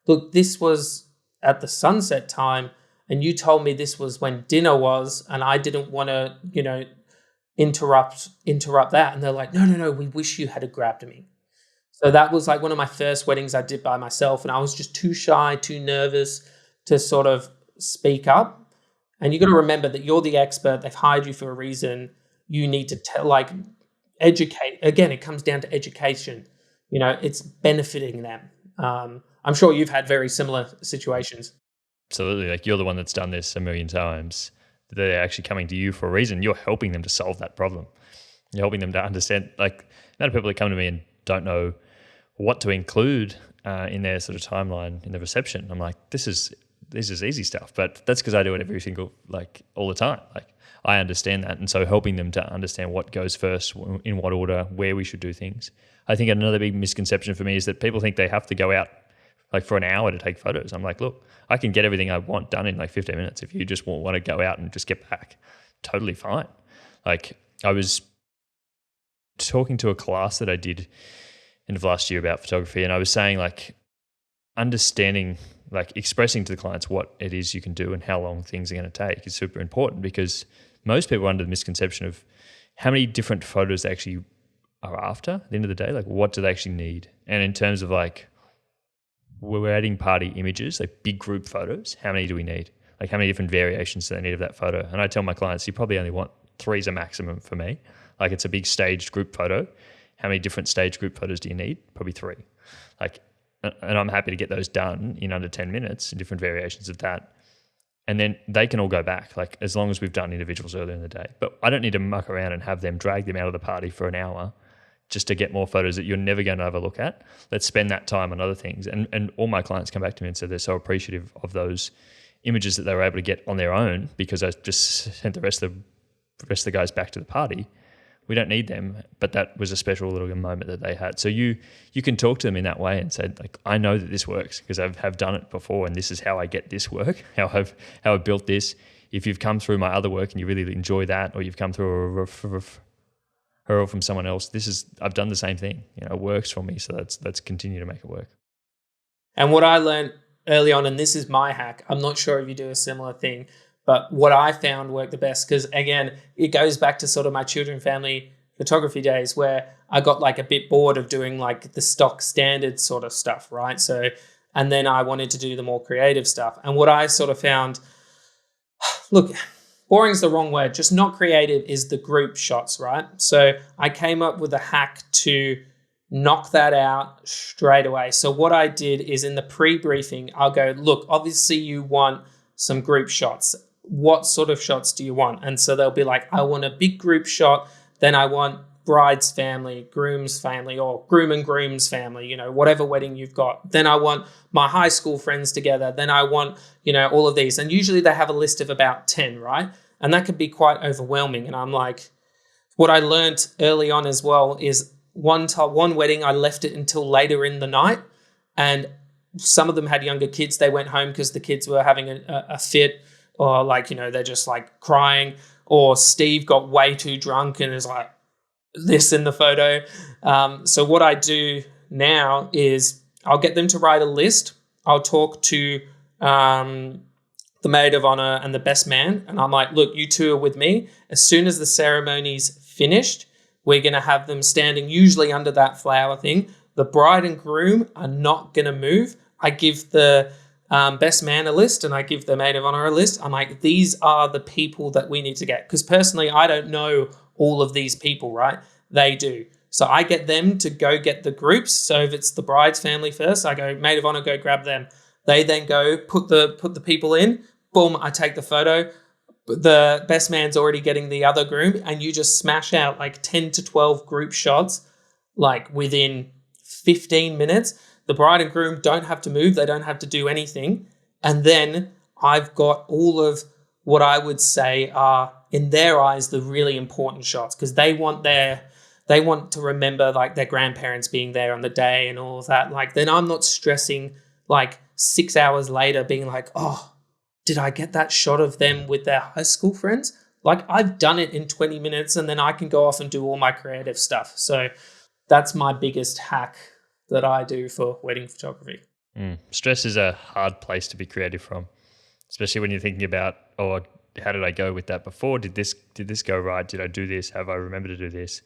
look, this was at the sunset time, and you told me this was when dinner was, and I didn't want to, interrupt that. And they're like, no, we wish you had grabbed me. So that was like one of my first weddings I did by myself, and I was just too shy, too nervous to sort of speak up. And you got to remember that you're the expert. They've hired you for a reason. You need to educate. Again, it comes down to education. It's benefiting them. I'm sure you've had very similar situations. Absolutely. Like, you're the one that's done this a million times. They're actually coming to you for a reason. You're helping them to solve that problem. You're helping them to understand. Like, the amount of people that come to me and don't know what to include in their sort of timeline in the reception. I'm like, this is easy stuff, but that's because I do it every single, all the time. Like, I understand that. And so helping them to understand what goes first, in what order, where we should do things. I think another big misconception for me is that people think they have to go out for an hour to take photos. I'm like, look, I can get everything I want done in 15 minutes. If you just want to go out and just get back, totally fine. Like, I was talking to a class that I did end of last year about photography, and I was saying, understanding, expressing to the clients what it is you can do and how long things are going to take is super important, because most people are under the misconception of how many different photos they actually are after at the end of the day. What do they actually need? And in terms of wedding party images, big group photos, how many do we need? How many different variations do they need of that photo? And I tell my clients, you probably only want 3 is a maximum for me. It's a big staged group photo. How many different stage group photos do you need? Probably 3. And I'm happy to get those done in under 10 minutes in different variations of that. And then they can all go back, as long as we've done individuals earlier in the day. But I don't need to muck around and have them drag them out of the party for an hour just to get more photos that you're never going to have a look at. Let's spend that time on other things. And all my clients come back to me and say they're so appreciative of those images that they were able to get on their own, because I just sent the rest of the guys back to the party. We don't need them, but that was a special little moment that they had. So you can talk to them in that way and say, I know that this works because I have done it before, and this is how I get this work, how I've built this. If you've come through my other work and you really enjoy that, or you've come through a referral from someone else, I've done the same thing. It works for me, so let's continue to make it work. And what I learned early on, and this is my hack, I'm not sure if you do a similar thing, but what I found worked the best, because again, it goes back to sort of my children family photography days, where I got a bit bored of doing the stock standard sort of stuff, right? So, and then I wanted to do the more creative stuff. And what I sort of found, look, boring is the wrong word, just not creative, is the group shots, right? So I came up with a hack to knock that out straight away. So what I did is, in the pre-briefing, I'll go, look, obviously you want some group shots. What sort of shots do you want? And so they'll be like, I want a big group shot. Then I want bride's family, groom's family, or groom and groom's family, whatever wedding you've got. Then I want my high school friends together. Then I want, all of these. And usually they have a list of about 10, right? And that could be quite overwhelming. And I'm like, what I learned early on as well is one wedding, I left it until later in the night. And some of them had younger kids. They went home because the kids were having a fit, or they're just crying, or Steve got way too drunk and is this in the photo. So what I do now is I'll get them to write a list. I'll talk to the maid of honor and the best man, and I'm like, look, you two are with me. As soon as the ceremony's finished, we're going to have them standing usually under that flower thing. The bride and groom are not going to move. I give the best man a list, and I give the maid of honor a list. I'm like, these are the people that we need to get. Because personally, I don't know all of these people, right? They do. So I get them to go get the groups. So if it's the bride's family first, I go, maid of honor, go grab them. They then go put the people in. Boom, I take the photo. The best man's already getting the other groom, and you just smash out 10 to 12 group shots within 15 minutes. The bride and groom don't have to move. They don't have to do anything. And then I've got all of what I would say are, in their eyes, the really important shots, because they want to remember their grandparents being there on the day and all of that. Then I'm not stressing 6 hours later being oh, did I get that shot of them with their high school friends? Like, I've done it in 20 minutes and then I can go off and do all my creative stuff. So that's my biggest hack that I do for wedding photography. Stress is a hard place to be creative from, especially when you're thinking about, oh, how did I go with that before? Did this go right? Did I do this? Have I remembered to do this?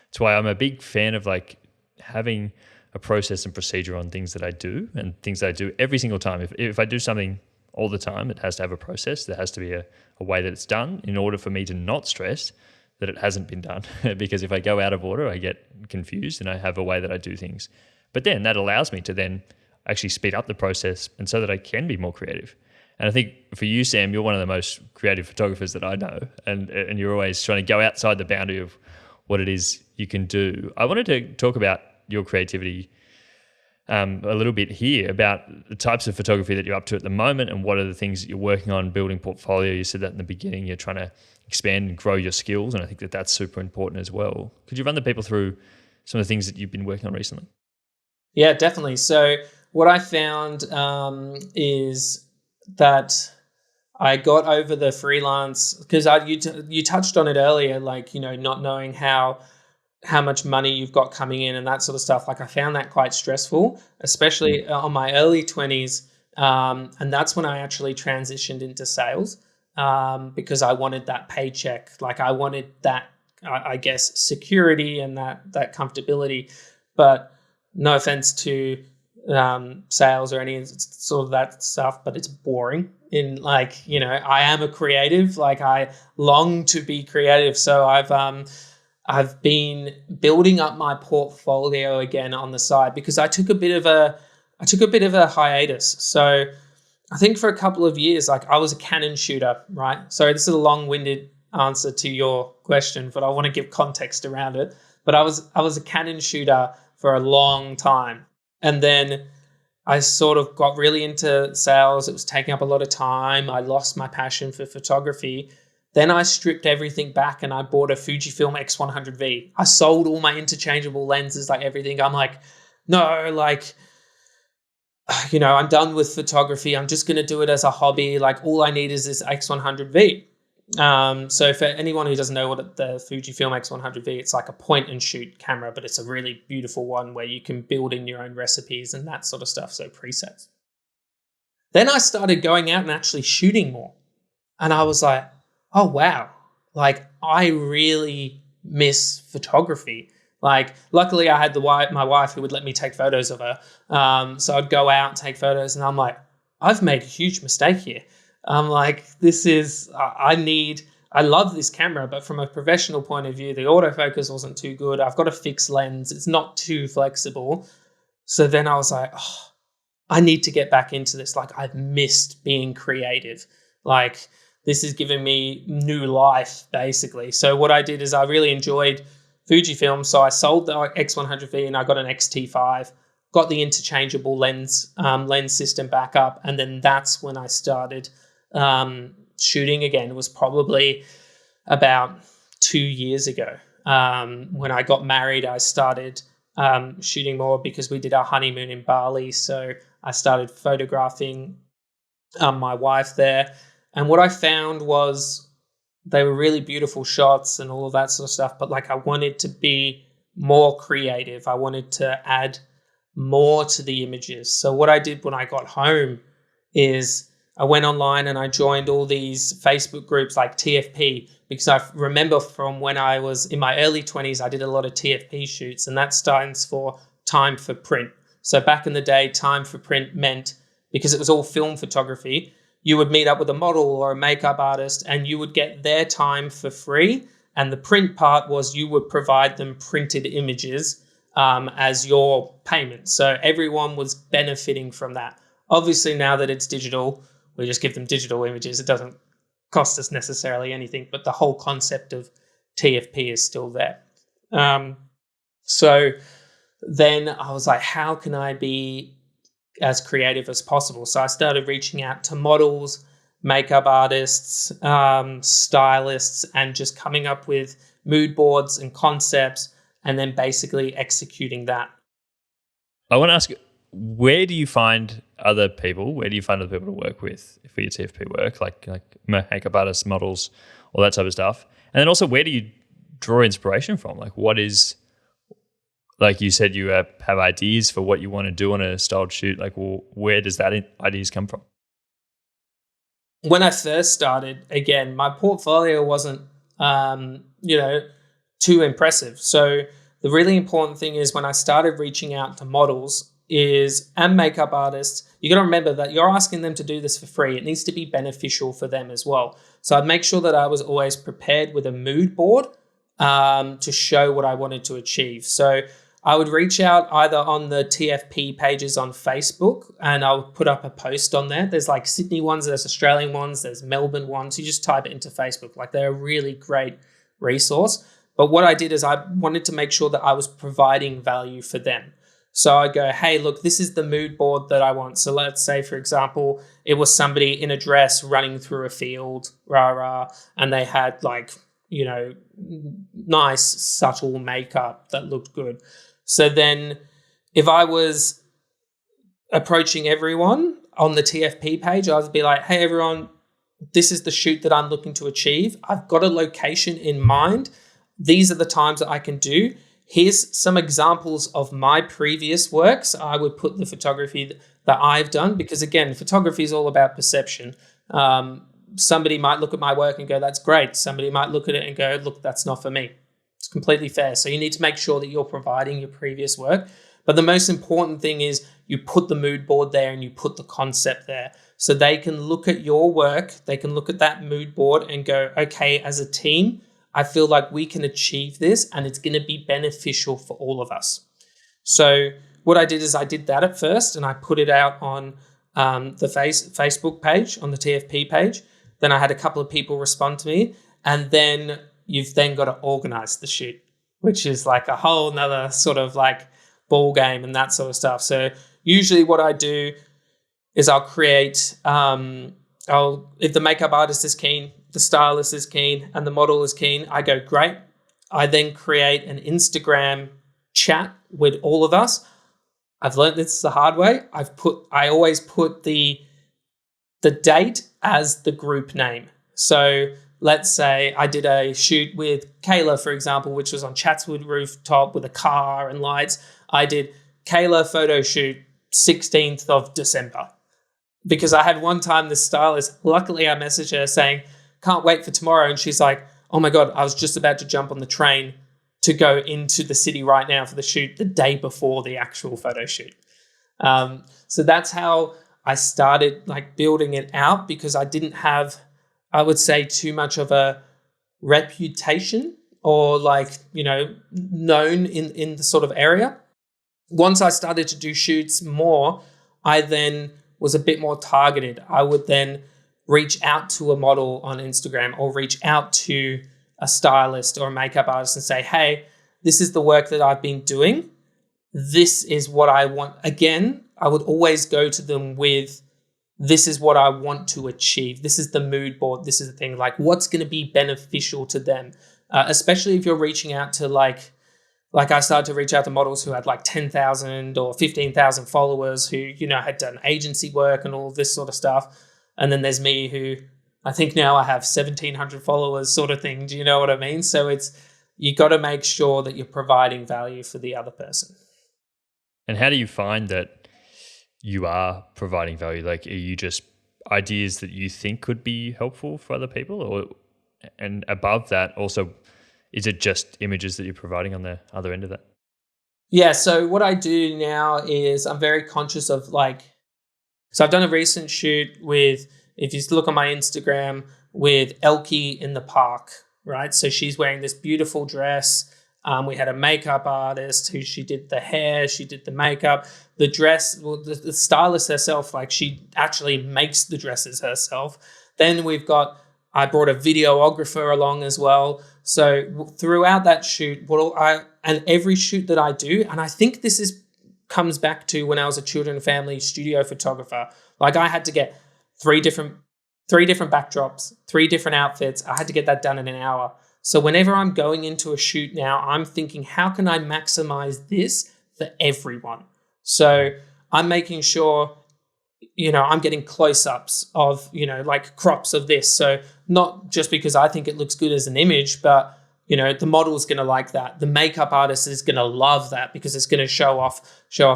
That's why I'm a big fan of like having a process and procedure on things that I do and things that I do every single time. If I do something all the time, it has to have a process. There has to be a way that it's done in order for me to not stress that it hasn't been done. Because if I go out of order, I get confused and I have a way that I do things. But then that allows me to then actually speed up the process and so that I can be more creative. And I think for you, Sam, you're one of the most creative photographers that I know, and you're always trying to go outside the boundary of what it is you can do. I wanted to talk about your creativity a little bit here, about the types of photography that you're up to at the moment and what are the things that you're working on, building portfolio. You said that in the beginning, you're trying to expand and grow your skills, and I think that that's super important as well. Could you run the people through some of the things that you've been working on recently? Yeah, definitely. So what I found is that I got over the freelance, because you touched on it earlier, like, not knowing how much money you've got coming in and that sort of stuff. Like, I found that quite stressful, especially on my early 20s. And that's when I actually transitioned into sales, because I wanted that paycheck. Like, I wanted that, I guess, security and that comfortability. But no offense to sales or any sort of that stuff, but it's boring. In like, I am a creative. Like, I long to be creative. So I've been building up my portfolio again on the side, because I took a bit of a hiatus. So I think for a couple of years, like, I was a Canon shooter, right? So this is a long-winded answer to your question, but I want to give context around it. But I was a Canon shooter for a long time. And then I sort of got really into sales. It was taking up a lot of time. I lost my passion for photography. Then I stripped everything back and I bought a Fujifilm X100V. I sold all my interchangeable lenses, like everything. I'm like, no, like, I'm done with photography. I'm just going to do it as a hobby. Like, all I need is this X100V. So for anyone who doesn't know what the Fujifilm X100V, it's like a point and shoot camera, but it's a really beautiful one where you can build in your own recipes and that sort of stuff. So presets. Then I started going out and actually shooting more. And I was like, oh, wow. Like, I really miss photography. Like, luckily I had my wife who would let me take photos of her. So I'd go out and take photos, and I'm like, I've made a huge mistake here. I'm like, I love this camera, but from a professional point of view, the autofocus wasn't too good. I've got a fixed lens. It's not too flexible. So then I was like, oh, I need to get back into this. Like, I've missed being creative. Like, this is giving me new life, basically. So what I did is I really enjoyed Fujifilm. So I sold the X100V and I got an X-T5, got the interchangeable lens system back up. And then that's when I started shooting again. It was probably about 2 years ago. When I got married, I started shooting more because we did our honeymoon in Bali. So I started photographing my wife there. And what I found was they were really beautiful shots and all of that sort of stuff. But like, I wanted to be more creative. I wanted to add more to the images. So what I did when I got home is I went online and I joined all these Facebook groups like TFP, because I remember from when I was in my early 20s, I did a lot of TFP shoots, and that stands for time for print. So back in the day, time for print meant, because it was all film photography, you would meet up with a model or a makeup artist and you would get their time for free. And the print part was you would provide them printed images as your payment. So everyone was benefiting from that. Obviously, now that it's digital, we just give them digital images. It doesn't cost us necessarily anything, but the whole concept of TFP is still there. So then I was like, how can I be as creative as possible? So I started reaching out to models, makeup artists, stylists, and just coming up with mood boards and concepts, and then basically executing that. I want to ask where do you find other people? Where do you find other people to work with for your TFP work, like makeup artists, models, all that type of stuff? And then also, where do you draw inspiration from? Like, what is, like you said, you have ideas for what you want to do on a styled shoot. Like, well, where does that ideas come from? When I first started, again, my portfolio wasn't, too impressive. So the really important thing is when I started reaching out to models and makeup artists, you got to remember that you're asking them to do this for free. It needs to be beneficial for them as well. So I'd make sure that I was always prepared with a mood board to show what I wanted to achieve. So I would reach out either on the TFP pages on Facebook, and I'll put up a post on there. There's like Sydney ones, there's Australian ones, there's Melbourne ones. You just type it into Facebook. Like, they're a really great resource. But what I did is I wanted to make sure that I was providing value for them. So I go, hey, look, this is the mood board that I want. So let's say, for example, it was somebody in a dress running through a field, and they had nice, subtle makeup that looked good. So then if I was approaching everyone on the TFP page, I would be like, hey, everyone, this is the shoot that I'm looking to achieve. I've got a location in mind. These are the times that I can do. Here's some examples of my previous works. I would put the photography that I've done because, again, photography is all about perception. Somebody might look at my work and go, that's great. Somebody might look at it and go, look, that's not for me. It's completely fair. So you need to make sure that you're providing your previous work. But the most important thing is you put the mood board there and you put the concept there. So they can look at your work, they can look at that mood board and go, okay, as a team, I feel like we can achieve this and it's going to be beneficial for all of us. So what I did is I did that at first and I put it out on the Facebook page, on the TFP page. Then I had a couple of people respond to me, and then you've then got to organize the shoot, which is like a whole nother sort of like ball game and that sort of stuff. So usually what I do is I'll create, if the makeup artist is keen, the stylist is keen, and the model is keen, I go, great. I then create an Instagram chat with all of us. I've learned this the hard way. I always put the date as the group name. So let's say I did a shoot with Kayla, for example, which was on Chatswood rooftop with a car and lights. I did Kayla photo shoot 16th of December. Because I had one time this stylist, luckily I messaged her saying, can't wait for tomorrow. And she's like, oh my God, I was just about to jump on the train to go into the city right now for the shoot the day before the actual photo shoot. So that's how I started like building it out, because I didn't have, I would say, too much of a reputation or known in the sort of area. Once I started to do shoots more, I then was a bit more targeted. I would then reach out to a model on Instagram or reach out to a stylist or a makeup artist and say, hey, this is the work that I've been doing. This is what I want. Again, I would always go to them with, this is what I want to achieve. This is the mood board. This is the thing, like what's going to be beneficial to them, especially if you're reaching out to like I started to reach out to models who had like 10,000 or 15,000 followers who, had done agency work and all this sort of stuff. And then there's me who I think now I have 1,700 followers sort of thing. Do you know what I mean? So you got to make sure that you're providing value for the other person. And how do you find that you are providing value? Like, are you just ideas that you think could be helpful for other people? And above that, also, is it just images that you're providing on the other end of that? Yeah, so what I do now is I'm very conscious of so I've done a recent shoot with, if you look on my Instagram, with Elkie in the park, right? So she's wearing this beautiful dress. We had a makeup artist who she did the hair, she did the makeup, the dress, well, the stylist herself, she actually makes the dresses herself. Then I brought a videographer along as well. So throughout that shoot, and every shoot that I do, and I think this comes back to when I was a children and family studio photographer. I had to get three different backdrops, 3 different outfits. I had to get that done in an hour. So whenever I'm going into a shoot now, I'm thinking, how can I maximize this for everyone? So I'm making sure, I'm getting close-ups of, like crops of this. So not just because I think it looks good as an image, but, the model's going to like that. The makeup artist is going to love that because it's going to show off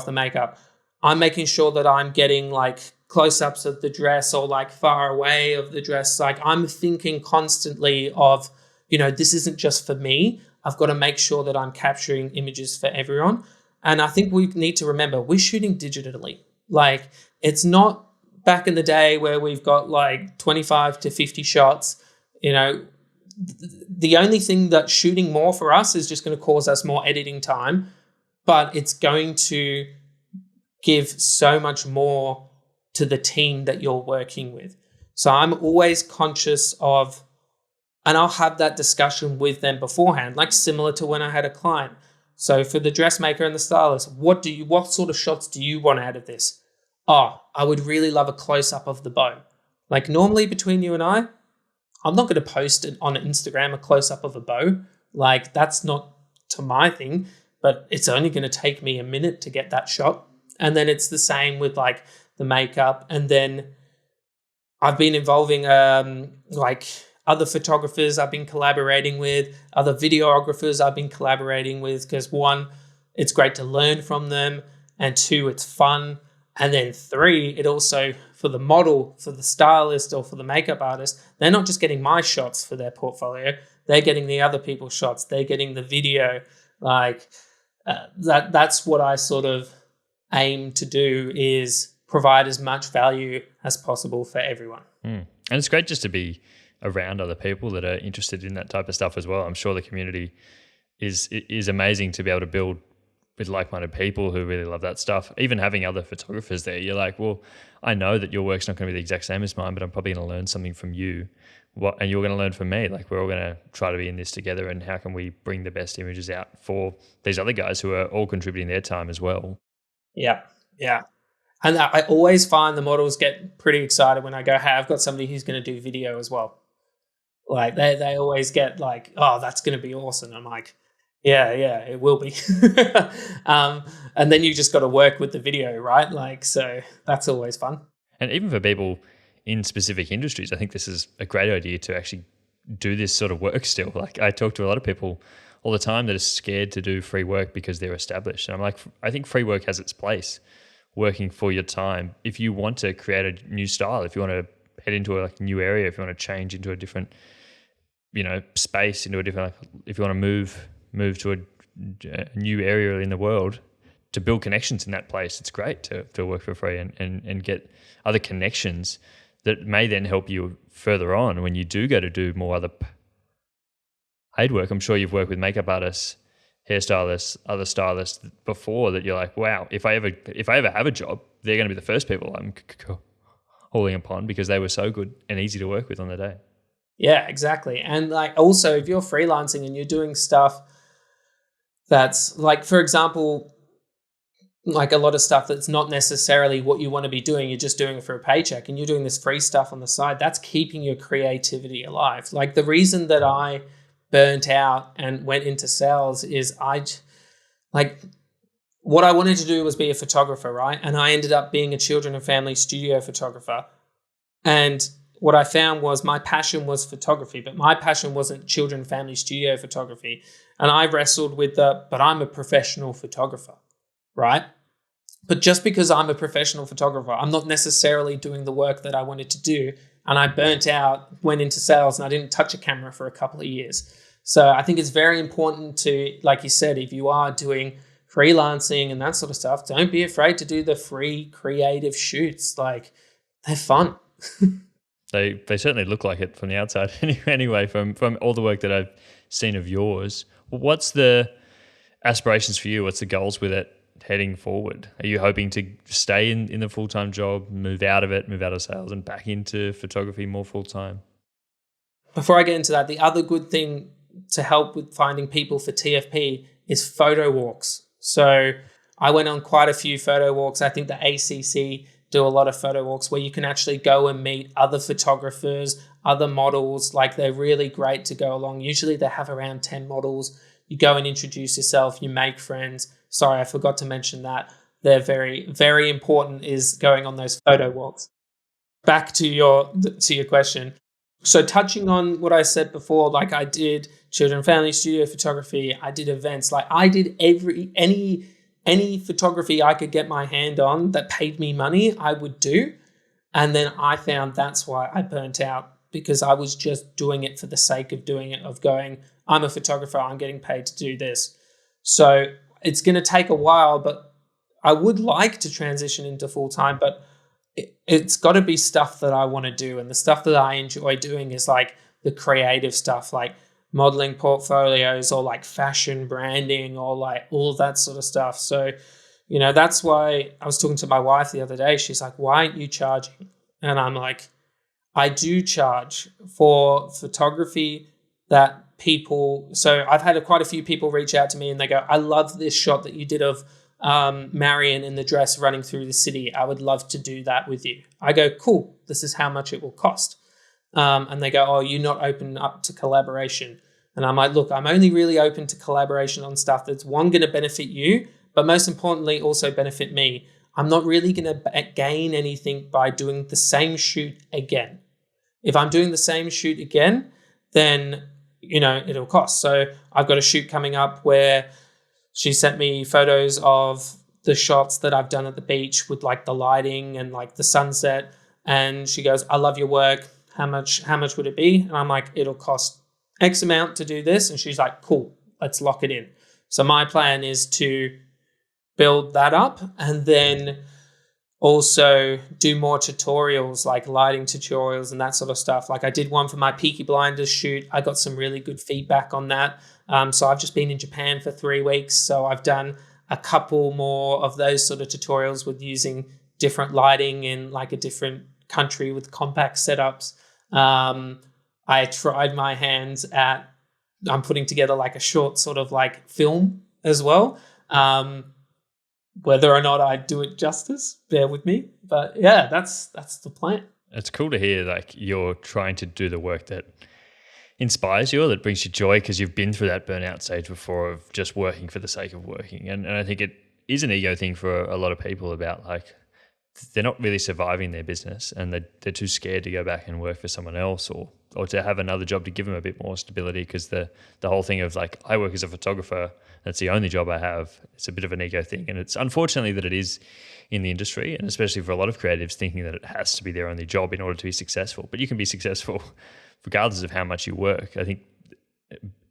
the makeup. I'm making sure that I'm getting like close-ups of the dress or like far away of the dress. Like I'm thinking constantly of, this isn't just for me. I've got to make sure that I'm capturing images for everyone. And I think we need to remember we're shooting digitally. Like it's not back in the day where we've got like 25 to 50 shots. The only thing that shooting more for us is just going to cause us more editing time, but it's going to give so much more to the team that you're working with. So I'm always conscious of, and I'll have that discussion with them beforehand, like similar to when I had a client. So for the dressmaker and the stylist, what sort of shots do you want out of this? Oh, I would really love a close-up of the bow. Like normally between you and I'm not going to post it on Instagram, a close-up of a bow. Like that's not to my thing, but it's only going to take me a minute to get that shot. And then it's the same with like the makeup. And then I've been involving like other photographers I've been collaborating with, other videographers I've been collaborating with, because one, it's great to learn from them, and two, it's fun. And then three, it also, for the model, for the stylist or for the makeup artist, they're not just getting my shots for their portfolio, they're getting the other people's shots, they're getting the video. Like that's what I sort of aim to do, is provide as much value as possible for everyone. And it's great just to be around other people that are interested in that type of stuff as well. I'm sure the community is amazing to be able to build with like-minded people who really love that stuff. Even having other photographers there, you're like, well, I know that your work's not going to be the exact same as mine, but I'm probably going to learn something from you. And you're going to learn from me. Like we're all going to try to be in this together, and how can we bring the best images out for these other guys who are all contributing their time as well. Yeah. And I always find the models get pretty excited when I go, hey, I've got somebody who's going to do video as well. Like they always get like, oh, that's going to be awesome. I'm like, yeah, it will be. And then you just got to work with the video, right? Like, so that's always fun. And even for people in specific industries, I think this is a great idea to actually do this sort of work still. Like I talk to a lot of people all the time that are scared to do free work because they're established. And I'm like, I think free work has its place working for your time. If you want to create a new style, if you want to head into a new area, if you want to change into a different, space, into a different, if you want to move to a new area in the world, to build connections in that place, it's great to work for free and get other connections that may then help you further on when you do go to do more other paid work. I'm sure you've worked with makeup artists, hairstylists, other stylists before that you're like, wow, if I ever have a job, they're going to be the first people I'm calling upon because they were so good and easy to work with on the day. Yeah, exactly. And like also if you're freelancing and you're doing stuff that's like, for example, like a lot of stuff that's not necessarily what you want to be doing, you're just doing it for a paycheck and you're doing this free stuff on the side, that's keeping your creativity alive. Like the reason that I burnt out and went into sales is what I wanted to do was be a photographer, right? And I ended up being a children and family studio photographer. And what I found was my passion was photography, but my passion wasn't children and family studio photography. And I wrestled with but I'm a professional photographer, right? But just because I'm a professional photographer, I'm not necessarily doing the work that I wanted to do. And I burnt out, went into sales, and I didn't touch a camera for a couple of years. So I think it's very important to, like you said, if you are doing freelancing and that sort of stuff, don't be afraid to do the free creative shoots. Like they're fun. They certainly look like it from the outside anyway, from all the work that I've seen of yours. What's the aspirations for you? What's the goals with it heading forward? Are you hoping to stay in the full-time job, move out of sales and back into photography more full-time? Before I get into that, the other good thing to help with finding people for TFP is photo walks. So I went on quite a few photo walks. I think the ACC do a lot of photo walks where you can actually go and meet other photographers, other models. Like they're really great to go along. Usually they have around 10 models. You go and introduce yourself, you make friends. Sorry, I forgot to mention that. they're very, very important, is going on those photo walks. Back to your question. So touching on what I said before, like I did children family studio photography, I did events, like I did any photography I could get my hand on that paid me money, I would do. And then I found that's why I burnt out, because I was just doing it for the sake of doing it, of going, I'm a photographer, I'm getting paid to do this. So it's going to take a while, but I would like to transition into full time, but it's got to be stuff that I want to do. And the stuff that I enjoy doing is like the creative stuff, like modeling portfolios or like fashion branding or like all that sort of stuff. So, that's why I was talking to my wife the other day. She's like, why aren't you charging? And I'm like, I do charge for photography that people. So I've had quite a few people reach out to me and they go, I love this shot that you did of Marion in the dress running through the city. I would love to do that with you. I go, cool. This is how much it will cost. And they go, oh, you're not open up to collaboration. And I'm like, look, I'm only really open to collaboration on stuff that's going to benefit you, but most importantly, also benefit me. I'm not really going to gain anything by doing the same shoot again. If I'm doing the same shoot again, then, it'll cost. So I've got a shoot coming up where she sent me photos of the shots that I've done at the beach with like the lighting and like the sunset. And she goes, I love your work. How much would it be? And I'm like, it'll cost X amount to do this. And she's like, cool, let's lock it in. So my plan is to build that up and then also do more tutorials, like lighting tutorials and that sort of stuff. Like I did one for my Peaky Blinders shoot. I got some really good feedback on that. So I've just been in Japan for 3 weeks. So I've done a couple more of those sort of tutorials with using different lighting in like a different country with compact setups. I tried my hands at, I'm putting together like a short sort of like film as well. Whether or not I do it justice, bear with me. But yeah, that's the plan. It's cool to hear like you're trying to do the work that inspires you or that brings you joy, because you've been through that burnout stage before of just working for the sake of working. And I think it is an ego thing for a lot of people about like they're not really surviving their business and they're too scared to go back and work for someone else or to have another job to give them a bit more stability, because the whole thing of like I work as a photographer, that's the only job I have, it's a bit of an ego thing. And it's unfortunately that it is in the industry, and especially for a lot of creatives thinking that it has to be their only job in order to be successful. But you can be successful regardless of how much you work. I think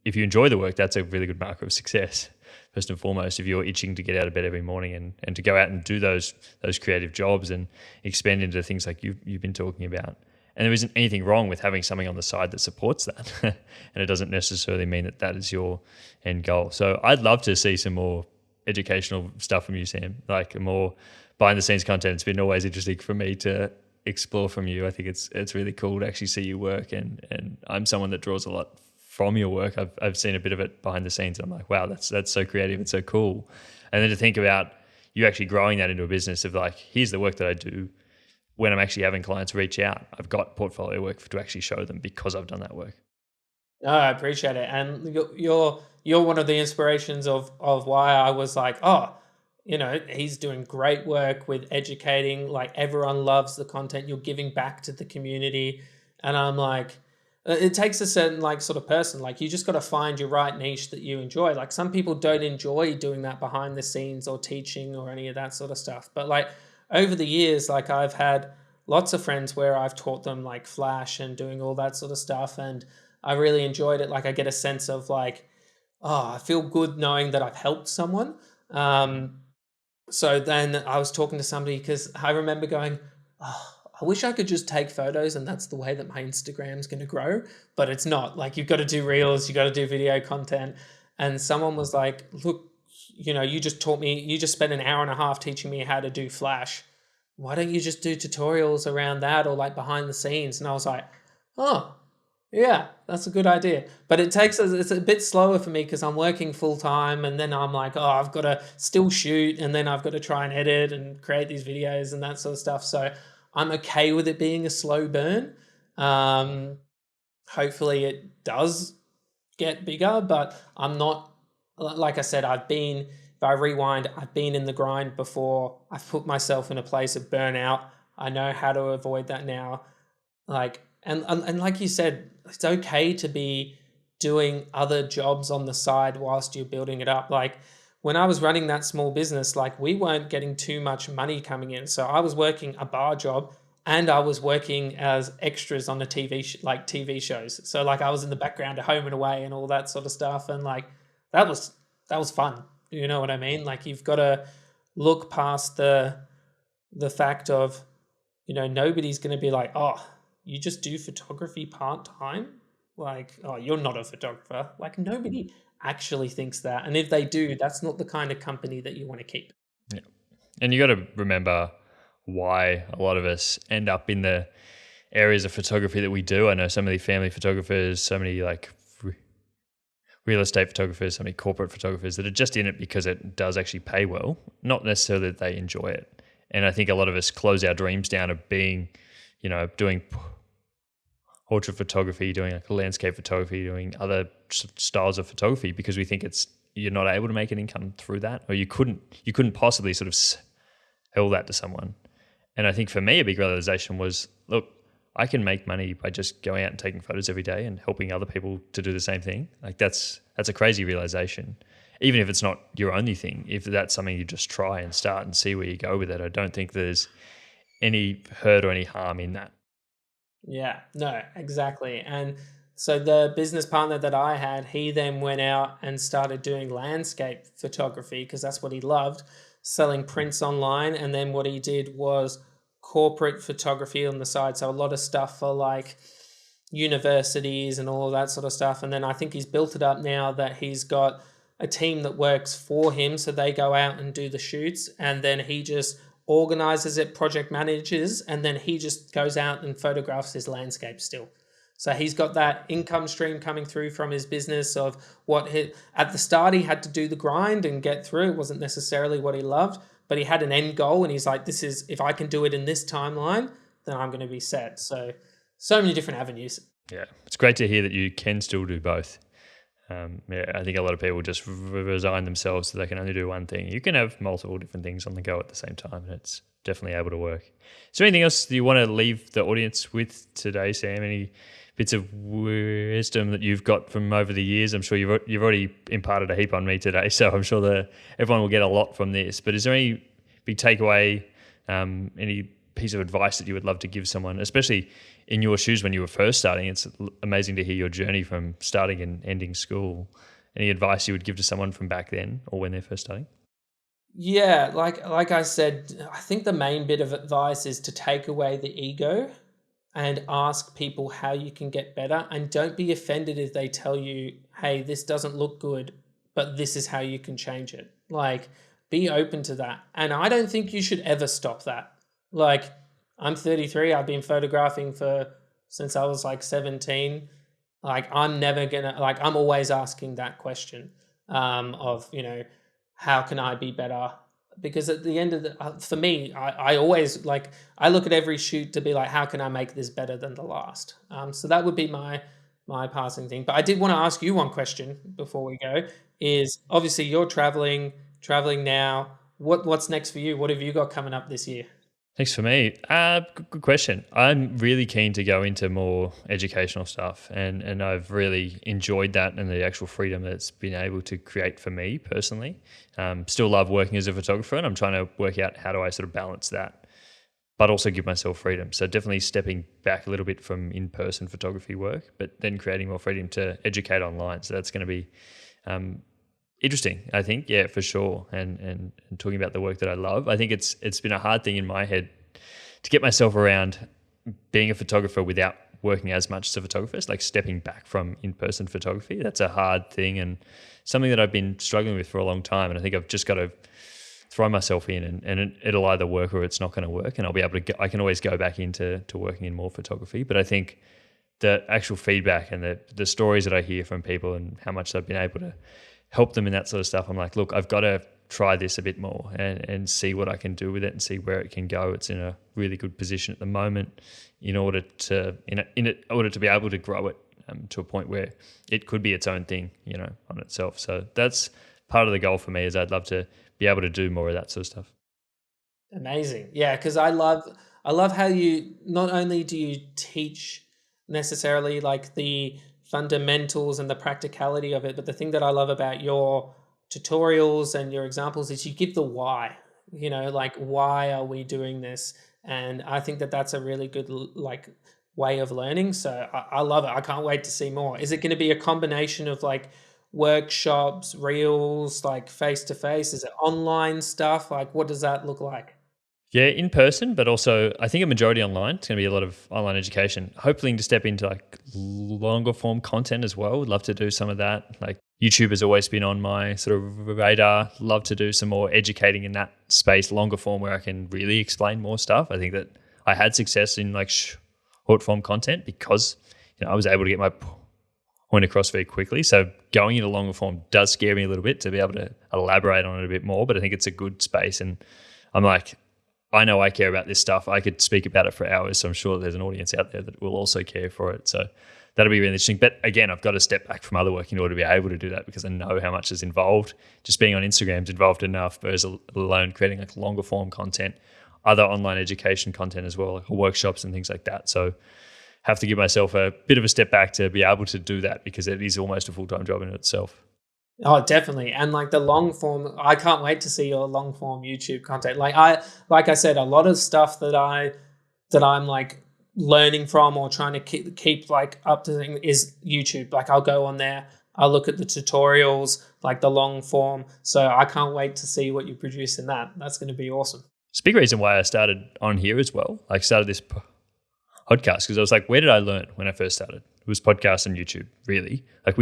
if you enjoy the work, that's a really good marker of success. First and foremost, if you're itching to get out of bed every morning and to go out and do those creative jobs and expand into things like you've been talking about. And there isn't anything wrong with having something on the side that supports that. And it doesn't necessarily mean that is your end goal. So I'd love to see some more educational stuff from you, Sam, like more behind the scenes content. It's been always interesting for me to explore from you. I think it's really cool to actually see you work, and I'm someone that draws a lot from your work. I've seen a bit of it behind the scenes. I'm like, wow, that's so creative. It's so cool. And then to think about you actually growing that into a business of like, here's the work that I do. When I'm actually having clients reach out, I've got portfolio work to actually show them because I've done that work. Oh, I appreciate it. And you're one of the inspirations of why I was like, oh, he's doing great work with educating. Like everyone loves the content. You're giving back to the community. And I'm like, it takes a certain like sort of person. Like you just got to find your right niche that you enjoy. Like some people don't enjoy doing that behind the scenes or teaching or any of that sort of stuff. But like over the years, like I've had lots of friends where I've taught them like Flash and doing all that sort of stuff. And I really enjoyed it. Like I get a sense of like, oh, I feel good knowing that I've helped someone. So then I was talking to somebody because I remember going, oh, I wish I could just take photos and that's the way that my Instagram's going to grow, but it's not. Like you've got to do reels, you got to do video content. And someone was like, look, you just taught me, you just spent an hour and a half teaching me how to do Flash. Why don't you just do tutorials around that or like behind the scenes? And I was like, oh, yeah, that's a good idea. But it's a bit slower for me because I'm working full time and then I'm like, oh, I've got to still shoot and then I've got to try and edit and create these videos and that sort of stuff. So I'm okay with it being a slow burn. Hopefully it does get bigger, but I'm not, like I said, I've been if I rewind, I've been in the grind before. I've put myself in a place of burnout. I know how to avoid that now. Like, and like you said, it's okay to be doing other jobs on the side whilst you're building it up. Like when I was running that small business, like we weren't getting too much money coming in. So I was working a bar job and I was working as extras on the like TV shows. So like I was in the background of Home and Away and all that sort of stuff. And like that was fun. You know what I mean? Like you've got to look past the fact of, you know, nobody's going to be like, oh, you just do photography part-time? Like, oh, you're not a photographer. Like nobody actually thinks that. And if they do, that's not the kind of company that you want to keep. Yeah. And you got to remember why a lot of us end up in the areas of photography that we do. I know so many family photographers, so many like real estate photographers, so many corporate photographers that are just in it because it does actually pay well, not necessarily that they enjoy it. And I think a lot of us close our dreams down of being, you know, doing portrait photography, doing like landscape photography, doing other styles of photography because we think you're not able to make an income through that, or you couldn't possibly sort of sell that to someone. And I think for me, a big realization was, look, I can make money by just going out and taking photos every day and helping other people to do the same thing. Like that's a crazy realization. Even if it's not your only thing, if that's something you just try and start and see where you go with it, I don't think there's any hurt or any harm in that. Yeah, no, exactly. And so the business partner that I had, he then went out and started doing landscape photography because that's what he loved, selling prints online. And then what he did was corporate photography on the side. So a lot of stuff for like universities and all of that sort of stuff. And then I think he's built it up now that he's got a team that works for him. So they go out and do the shoots and then he just organizes it, project manages, and then he just goes out and photographs his landscape still. So he's got that income stream coming through from his business of at the start he had to do the grind and get through. It wasn't necessarily what he loved, but he had an end goal and he's like, this is, if I can do it in this timeline, then I'm going to be set. So many different avenues. Yeah, it's great to hear that you can still do both. I think a lot of people just resign themselves so they can only do one thing. You can have multiple different things on the go at the same time, and it's definitely able to work. Is there anything else that you want to leave the audience with today, Sam? Any bits of wisdom that you've got from over the years? I'm sure you've already imparted a heap on me today, so I'm sure that everyone will get a lot from this. But is there any big takeaway, any piece of advice that you would love to give someone, especially in your shoes when you were first starting? It's amazing to hear your journey from starting and ending school. Any advice you would give to someone from back then or when they're first starting? Yeah, like I said, I think the main bit of advice is to take away the ego and ask people how you can get better, and don't be offended if they tell you, hey, this doesn't look good, but this is how you can change it. Like, be open to that. And I don't think you should ever stop that. Like, I'm 33. I've been photographing since I was like 17. Like, I'm always asking that question of, you know, how can I be better? Because at the end of for me, I always I look at every shoot to be like, how can I make this better than the last? So that would be my passing thing. But I did want to ask you one question before we go. Is obviously you're traveling now. What's next for you? What have you got coming up this year? Thanks for me. Good question. I'm really keen to go into more educational stuff, and I've really enjoyed that and the actual freedom that's been able to create for me personally. Still love working as a photographer, and I'm trying to work out how do I sort of balance that, but also give myself freedom. So definitely stepping back a little bit from in-person photography work, but then creating more freedom to educate online. So that's going to be interesting, I think, yeah, for sure. And talking about the work that I love, I think it's been a hard thing in my head to get myself around being a photographer without working as much as a photographer. It's like stepping back from in-person photography. That's a hard thing and something that I've been struggling with for a long time. And I think I've just got to throw myself in and it'll either work or it's not going to work. And I'll be able to, I can always go back into working in more photography. But I think the actual feedback and the stories that I hear from people and how much they've been able to help them in that sort of stuff, I'm like, look, I've got to try this a bit more and see what I can do with it and see where it can go. It's in a really good position at the moment in order to be able to grow it to a point where it could be its own thing, on itself. So that's part of the goal for me is I'd love to be able to do more of that sort of stuff. Amazing. Yeah, because I love how you not only do you teach necessarily like the fundamentals and the practicality of it, but the thing that I love about your tutorials and your examples is you give the why. Like, why are we doing this? And I think that that's a really good like way of learning. So I love it. I can't wait to see more. Is it going to be a combination of like workshops, reels, like face to face? Is it online stuff? Like, what does that look like? Yeah, in person, but also I think a majority online. It's going to be a lot of online education. Hopefully to step into like longer form content as well. Would love to do some of that. Like YouTube has always been on my sort of radar. Love to do some more educating in that space, longer form where I can really explain more stuff. I think that I had success in like short form content because I was able to get my point across very quickly. So going into longer form does scare me a little bit to be able to elaborate on it a bit more, but I think it's a good space. And I'm like, I know I care about this stuff. I could speak about it for hours, so I'm sure there's an audience out there that will also care for it. So that'll be really interesting. But again, I've got to step back from other work in order to be able to do that because I know how much is involved. Just being on Instagram is involved enough, whereas alone creating like longer form content, other online education content as well, like workshops and things like that. So have to give myself a bit of a step back to be able to do that because it is almost a full-time job in itself. Oh, definitely. And like the long form, I can't wait to see your long form YouTube content. Like I said, a lot of stuff that I'm like learning from or trying to keep like up to thing is YouTube. Like I'll go on there, I'll look at the tutorials, like the long form. So I can't wait to see what you produce in that. That's going to be awesome. It's a big reason why I started on here as well. Like started this podcast because I was like, where did I learn when I first started? It was podcasts and YouTube, really. Like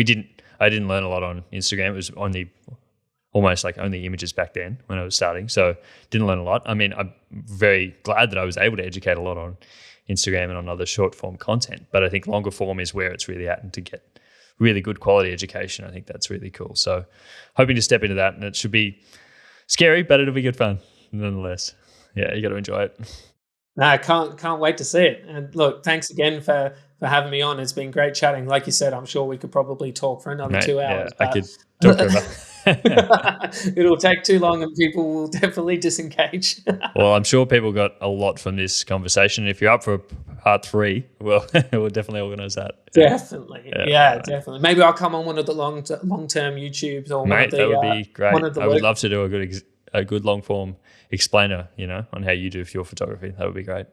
I didn't learn a lot on Instagram. It was almost like only images back then when I was starting. So didn't learn a lot. I mean, I'm very glad that I was able to educate a lot on Instagram and on other short form content. But I think longer form is where it's really at, and to get really good quality education, I think that's really cool. So hoping to step into that, and it should be scary, but it'll be good fun nonetheless. Yeah, you got to enjoy it. No, I can't wait to see it. And look, thanks again for having me on. It's been great chatting. Like you said, I'm sure we could probably talk for another 2 hours. Yeah, I could talk forever. It'll take too long and people will definitely disengage. Well, I'm sure people got a lot from this conversation. If you're up for part 3, well, we'll definitely organise that. Definitely. Yeah, definitely. Maybe I'll come on one of the long-term YouTubes or Mate, that would be great. I would love to do a good long-form explainer, on how you do your photography. That would be great.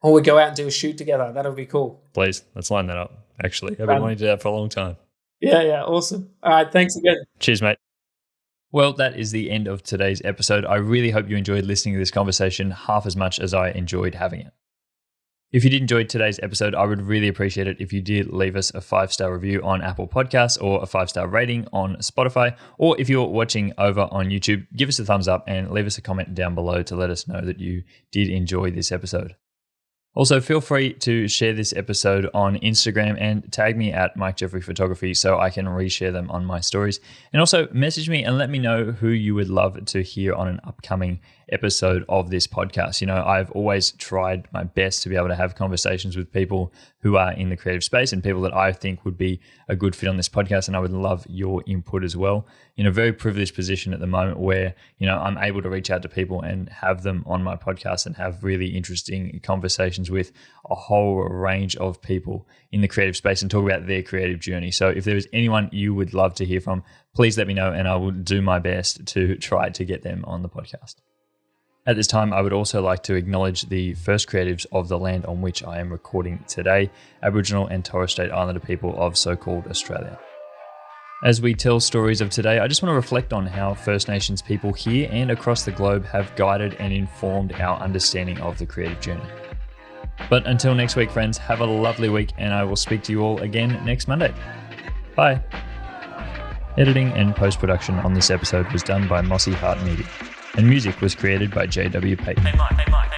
Or we go out and do a shoot together. That would be cool. Please, let's line that up, actually. I've been wanting to do that for a long time. Yeah, awesome. All right, thanks again. Cheers, mate. Well, that is the end of today's episode. I really hope you enjoyed listening to this conversation half as much as I enjoyed having it. If you did enjoy today's episode, I would really appreciate it if you did leave us a 5-star review on Apple Podcasts or a 5-star rating on Spotify. Or if you're watching over on YouTube, give us a thumbs up and leave us a comment down below to let us know that you did enjoy this episode. Also, feel free to share this episode on Instagram and tag me at Mike Jeffrey Photography so I can reshare them on my stories. And also message me and let me know who you would love to hear on an upcoming episode of this podcast. I've always tried my best to be able to have conversations with people who are in the creative space and people that I think would be a good fit on this podcast. And I would love your input as well. In a very privileged position at the moment where, I'm able to reach out to people and have them on my podcast and have really interesting conversations with a whole range of people in the creative space and talk about their creative journey. So if there is anyone you would love to hear from, please let me know and I will do my best to try to get them on the podcast. At this time, I would also like to acknowledge the first creatives of the land on which I am recording today, Aboriginal and Torres Strait Islander people of so-called Australia. As we tell stories of today, I just want to reflect on how First Nations people here and across the globe have guided and informed our understanding of the creative journey. But until next week, friends, have a lovely week and I will speak to you all again next Monday. Bye. Editing and post-production on this episode was done by Mossy Media, and music was created by JWPATON. Hey Mike.